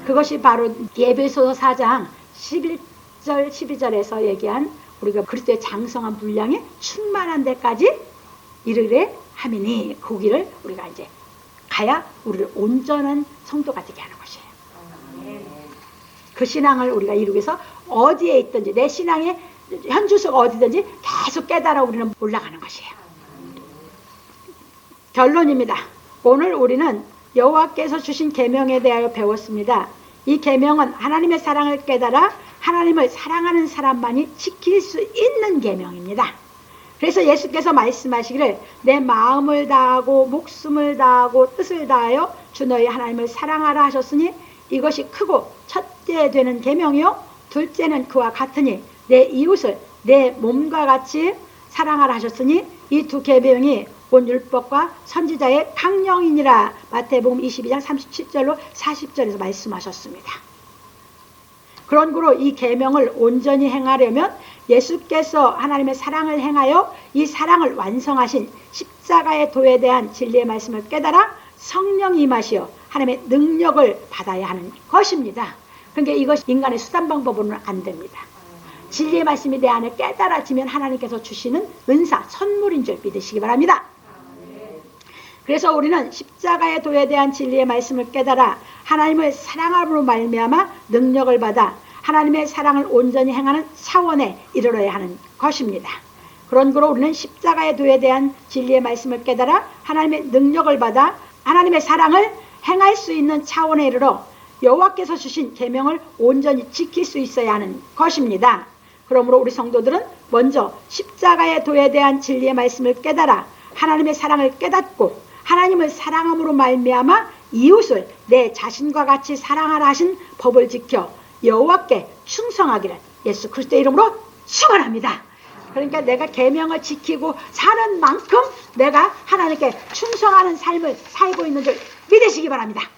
그것이 바로 에베소서 4장 11절 12절에서 얘기한 우리가 그리스도의 장성한 분량에 충만한 데까지 이르래 함이니 거기를 우리가 이제 가야 우리를 온전한 성도가 되게 하는 것이에요. 그 신앙을 우리가 이루기 위해서 어디에 있든지 내 신앙의 현주소가 어디든지 계속 깨달아 우리는 올라가는 것이에요. 결론입니다. 오늘 우리는 여호와께서 주신 계명에 대하여 배웠습니다. 이 계명은 하나님의 사랑을 깨달아 하나님을 사랑하는 사람만이 지킬 수 있는 계명입니다. 그래서 예수께서 말씀하시기를 내 마음을 다하고 목숨을 다하고 뜻을 다하여 주 너희 하나님을 사랑하라 하셨으니 이것이 크고 첫째 되는 계명이요 둘째는 그와 같으니 내 이웃을 내 몸과 같이 사랑하라 하셨으니 이 두 계명이 온 율법과 선지자의 강령이니라. 마태복음 22장 37절로 40절에서 말씀하셨습니다. 그런 거로 이 계명을 온전히 행하려면 예수께서 하나님의 사랑을 행하여 이 사랑을 완성하신 십자가의 도에 대한 진리의 말씀을 깨달아 성령이 임하시어 하나님의 능력을 받아야 하는 것입니다. 그러니까 이것이 인간의 수단 방법으로는 안 됩니다. 진리의 말씀이 내 안에 깨달아지면 하나님께서 주시는 은사, 선물인 줄 믿으시기 바랍니다. 그래서 우리는 십자가의 도에 대한 진리의 말씀을 깨달아 하나님을 사랑함으로 말미암아 능력을 받아 하나님의 사랑을 온전히 행하는 차원에 이르러야 하는 것입니다. 그런 거로 우리는 십자가의 도에 대한 진리의 말씀을 깨달아 하나님의 능력을 받아 하나님의 사랑을 행할 수 있는 차원에 이르러 여호와께서 주신 계명을 온전히 지킬 수 있어야 하는 것입니다. 그러므로 우리 성도들은 먼저 십자가의 도에 대한 진리의 말씀을 깨달아 하나님의 사랑을 깨닫고 하나님을 사랑함으로 말미암아 이웃을 내 자신과 같이 사랑하라 하신 법을 지켜 여호와께 충성하기를 예수 그리스도의 이름으로 축원합니다. 그러니까 내가 계명을 지키고 사는 만큼 내가 하나님께 충성하는 삶을 살고 있는 줄 믿으시기 바랍니다.